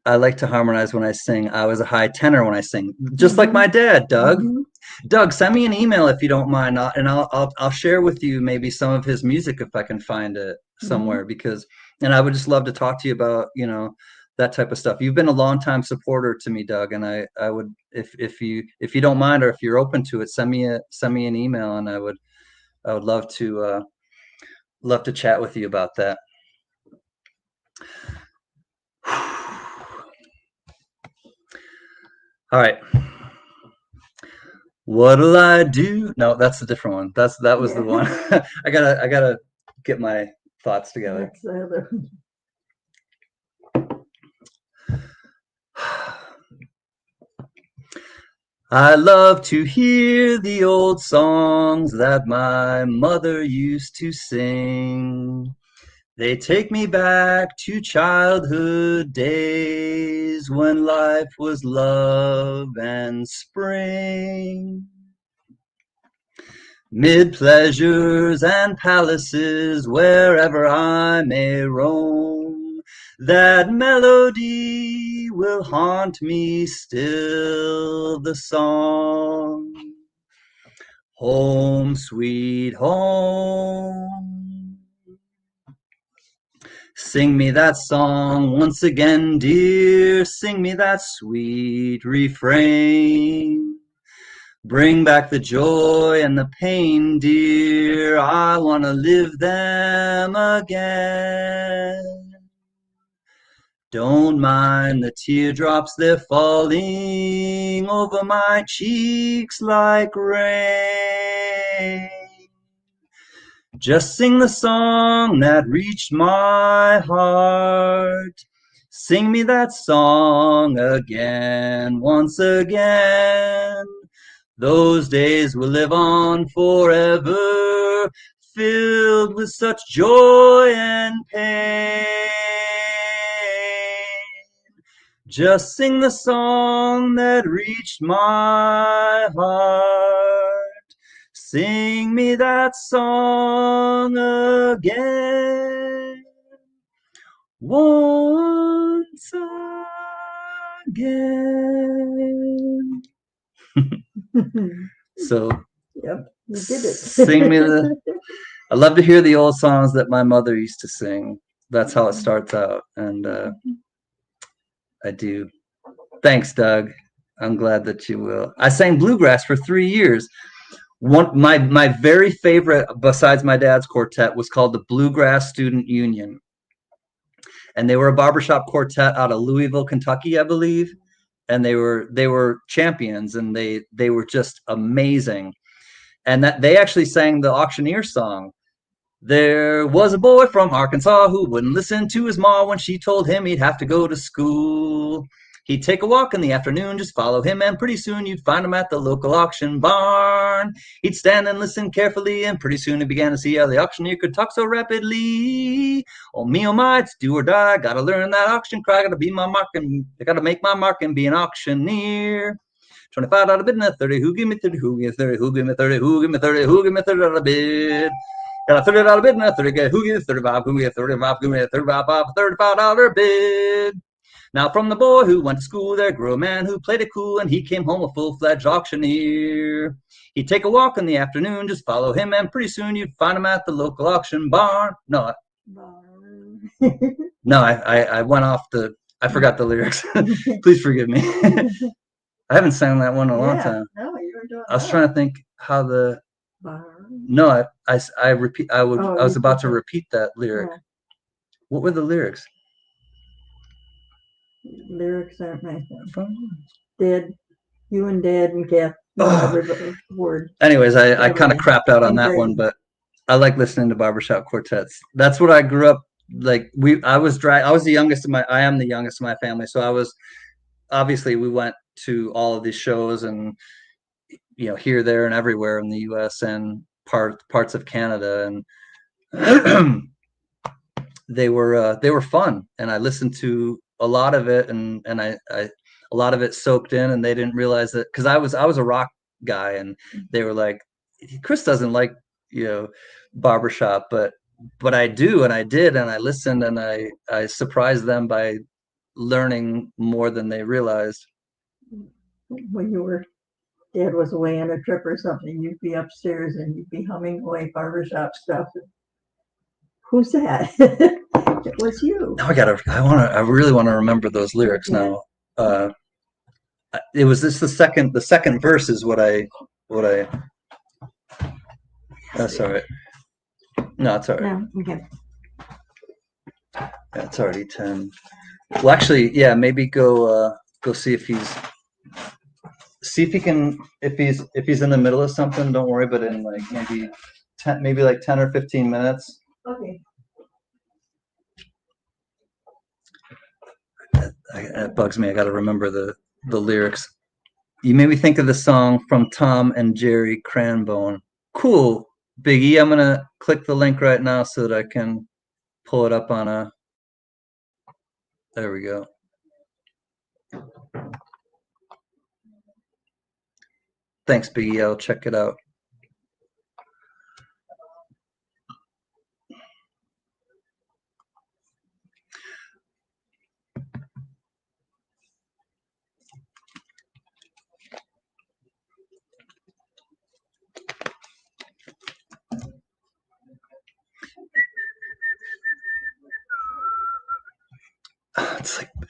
A: I like to harmonize when I sing. I was a high tenor when I sing, just like my dad, Doug.
B: Mhm.
A: Doug, send me an email if you don't mind, and I'll share with you maybe some of his music if I can find it somewhere, because and I would just love to talk to you about that type of stuff. You've been a longtime supporter to me, Doug, and I would if you don't mind, or if you're open to it, send me an email, and I would love to chat with you about that. All right. What'll I do? No, that's a different one. That was the one. I gotta get my thoughts together.
B: That's the other one.
A: I love to hear the old songs that my mother used to sing. They take me back to childhood days when life was love and spring. Mid pleasures and palaces, wherever I may roam, that melody will haunt me still, the song, Home Sweet Home. Sing me that song once again, dear. Sing me that sweet refrain. Bring back the joy and the pain, dear. I want to live them again. Don't mind the teardrops, they're falling over my cheeks like rain. Just sing the song that reached my heart. Sing me that song again, once again. Those days will live on forever, filled with such joy and pain. Just sing the song that reached my heart. Sing me that song again, once again. So,
B: Yep, you did it.
A: sing me I love to hear the old songs that my mother used to sing. That's how it starts out, and I do. Thanks, Doug. I'm glad that you will. I sang bluegrass for 3 years. My very favorite, besides my dad's quartet, was called the Bluegrass Student Union, and they were a barbershop quartet out of Louisville, Kentucky, I believe, and they were champions, and they were just amazing. And that they actually sang the auctioneer song. There was a boy from Arkansas who wouldn't listen to his ma when she told him he'd have to go to school. He'd take a walk in the afternoon, just follow him, and pretty soon you'd find him at the local auction barn. He'd stand and listen carefully, and pretty soon he began to see how the auctioneer could talk so rapidly. Oh me, oh my, it's do or die. Gotta learn that auction cry. Gotta be my mark, and I gotta make my mark and be an auctioneer. $25 bid and a 30. Who give me 30? Who give me 30? Who give me 30? Who give me 30? Who give me $30 bid? Got a $30 bid and a 30. Who gives 35? Who gives 35? Who gives 35? $35 bid. Now from the boy who went to school there grew a man who played it cool, and he came home a full-fledged auctioneer. He'd take a walk in the afternoon, just follow him, and pretty soon you'd find him at the local auction barn. No, I went off I forgot the lyrics. Please forgive me. I haven't sang that one in a long time.
B: No, you were doing
A: I was trying to think how the. No, I repeat. I was about to repeat that lyric. Yeah. What were the lyrics?
B: Lyrics aren't my thing. Dad, you and Dad and Kath. Every word.
A: Anyways, I kind of crapped out on that one, but I like listening to barbershop quartets. That's what I grew up like. I was the youngest of I am the youngest of my family, so I was obviously we went to all of these shows and here, there, and everywhere in the U.S. and parts of Canada, and they were fun, and I listened to a lot of it, and I a lot of it soaked in, and they didn't realize that because I was a rock guy, and they were like, Chris doesn't like barbershop, but I do, and I did, and I listened, and I surprised them by learning more than they realized.
B: When Dad was away on a trip or something, you'd be upstairs and you'd be humming away barbershop stuff. Who's that? It was you.
A: Now I really want to remember those lyrics now. It was this the second verse is what I that's all right. No, it's all right.
B: No, okay.
A: Yeah, it's already 10. Well, actually, yeah, maybe go see if he can if he's in the middle of something, don't worry, but in like maybe like 10 or 15 minutes.
B: Okay.
A: It bugs me. I got to remember the lyrics. You made me think of the song from Tom and Jerry Cranbone. Cool, Biggie. I'm gonna click the link right now so that I can pull it up on a. There we go. Thanks, Biggie. I'll check it out.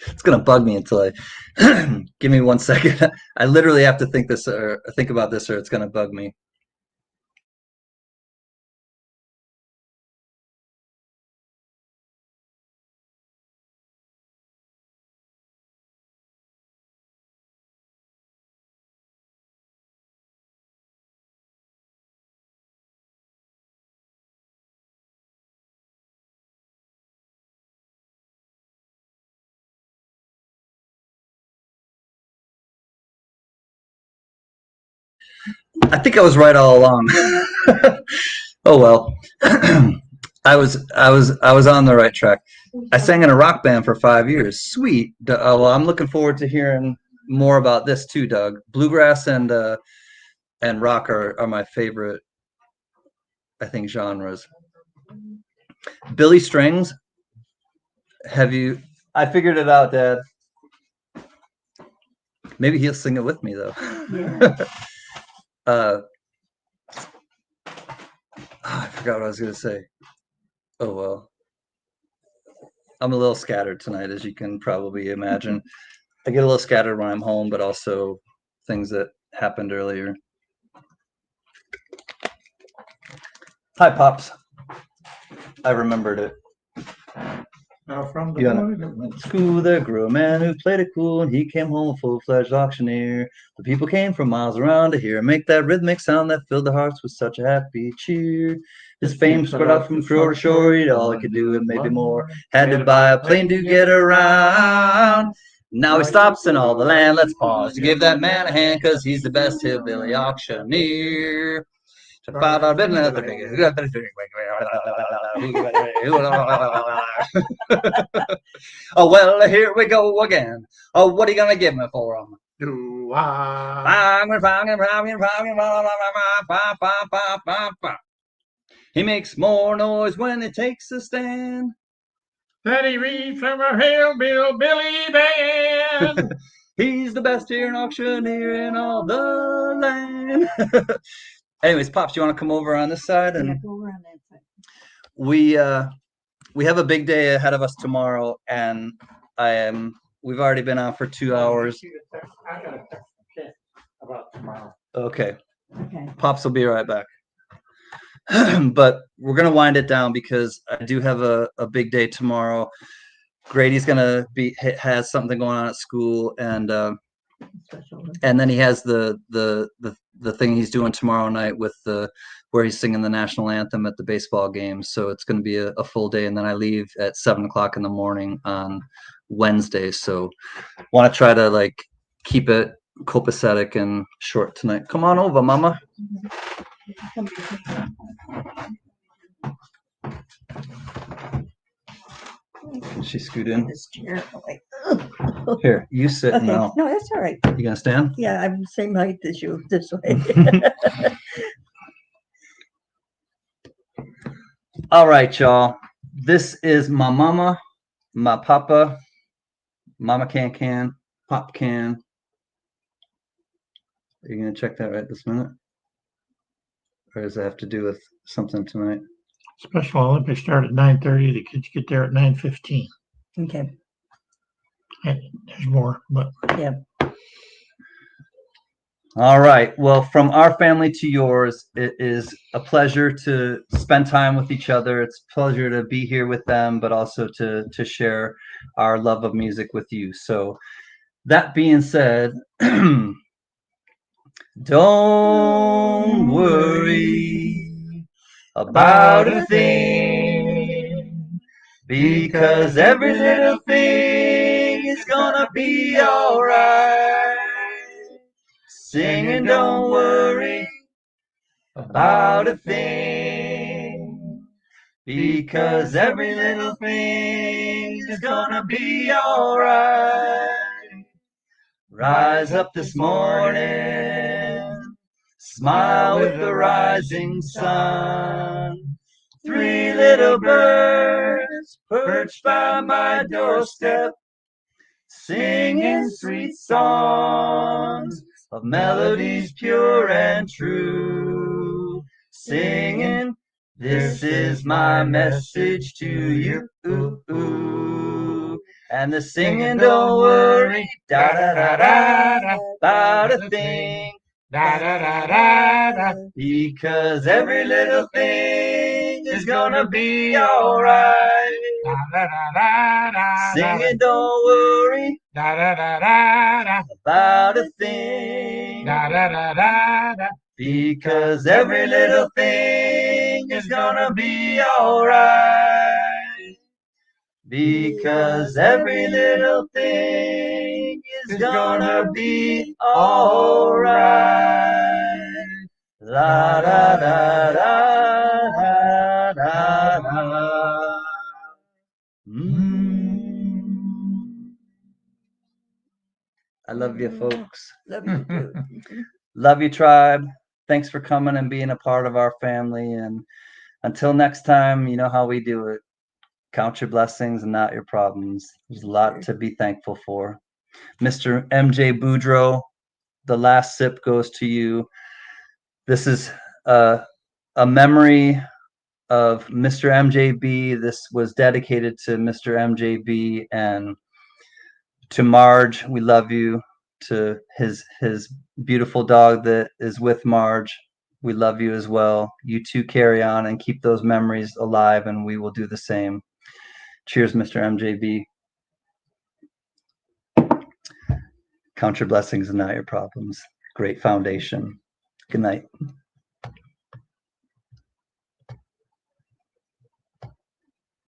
A: it's gonna bug me until I give me 1 second. I literally have to think about this or it's gonna bug me. I think I was right all along. Oh well. I was on the right track. I sang in a rock band for 5 years. Sweet. Well, I'm looking forward to hearing more about this too, Doug. Bluegrass and rock are my favorite, I think, genres. Billy Strings, have you? I figured it out, Dad. Maybe he'll sing it with me though.
B: Yeah.
A: uh, I forgot what I was gonna say. Oh well. I'm a little scattered tonight, as you can probably imagine. I get a little scattered when I'm home, but also things that happened earlier. Hi, Pops. I remembered it.
C: From the
A: You
C: boy
A: wanna-
C: that went to
A: School there grew a man who played it cool, and he came home a full-fledged auctioneer. The people came from miles around to hear him make that rhythmic sound that filled their hearts with such a happy cheer. His fame spread out from shore to shore, he'd all he could do and maybe more. Had to buy a plane to get around. Now he stops in all the land. Let's pause to give that man a hand, 'cause he's the best hillbilly auctioneer. Oh, well, here we go again. Oh, what are you gonna give me for him?
C: do I.
A: He makes more noise when he takes a stand.
C: That he reads from a hillbilly band.
A: He's the best here in auctioneer in all the land. Anyways, Pops, you want to come over on this side?
B: Yeah,
A: And
B: go around that side.
A: we have a big day ahead of us tomorrow, and we've already been on for 2 hours.
C: I got a text from Kent about tomorrow.
A: Okay,
B: Okay.
A: Pops will be right back. But we're gonna wind it down because I do have a big day tomorrow. Grady's gonna has something going on at school, and then he has the thing he's doing tomorrow night with where he's singing the national anthem at the baseball game. So it's going to be a full day, and then I leave at 7 o'clock in the morning on Wednesday. So want to try to like keep it copacetic and short tonight. Come on over, Mama. She scoot in.
B: This chair. Like,
A: Here, you sit
B: okay.
A: now.
B: No, that's all right.
A: You gonna stand?
B: Yeah, I'm the same height as you this way.
A: All right, y'all. This is my mama, my papa, Mama Can, Pop Can. Are you gonna check that right this minute? Or does it have to do with something tonight?
C: Special Olympics start at 9:30. The kids get there at 9:15.
B: Okay.
C: And there's more, but
B: Yeah.
A: All right. Well, from our family to yours, it is a pleasure to spend time with each other. It's a pleasure to be here with them, but also to share our love of music with you. So that being said, don't worry about a thing, because every little thing is gonna be alright. Sing and don't worry about a thing, because every little thing is gonna be alright. Rise up this morning, smile with the rising sun. 3 little birds perched by my doorstep, singing sweet songs of melodies pure and true. Singing, this is my message to you. And the singing, don't worry, da da da da, about a thing.
C: Da da da da da.
A: Because every little thing is gonna be alright.
C: Da da da da da.
A: Singing, don't worry
C: Da da da da da.
A: about a thing.
C: Da da da da da.
A: Because every little thing is gonna be alright. Because every little thing is gonna be alright. La da da da da da da. I love you, folks.
B: Love you too.
A: Love you, tribe. Thanks for coming and being a part of our family. And until next time, you know how we do it. Count your blessings and not your problems. There's a lot to be thankful for. Mr. MJ Boudreaux, the last sip goes to you. This is a memory of Mr. MJB. This was dedicated to Mr. MJB and to Marge. We love you. To his beautiful dog that is with Marge. We love you as well. You two carry on and keep those memories alive, and we will do the same. Cheers, Mr. MJB. Count your blessings and not your problems. Great foundation. Good night.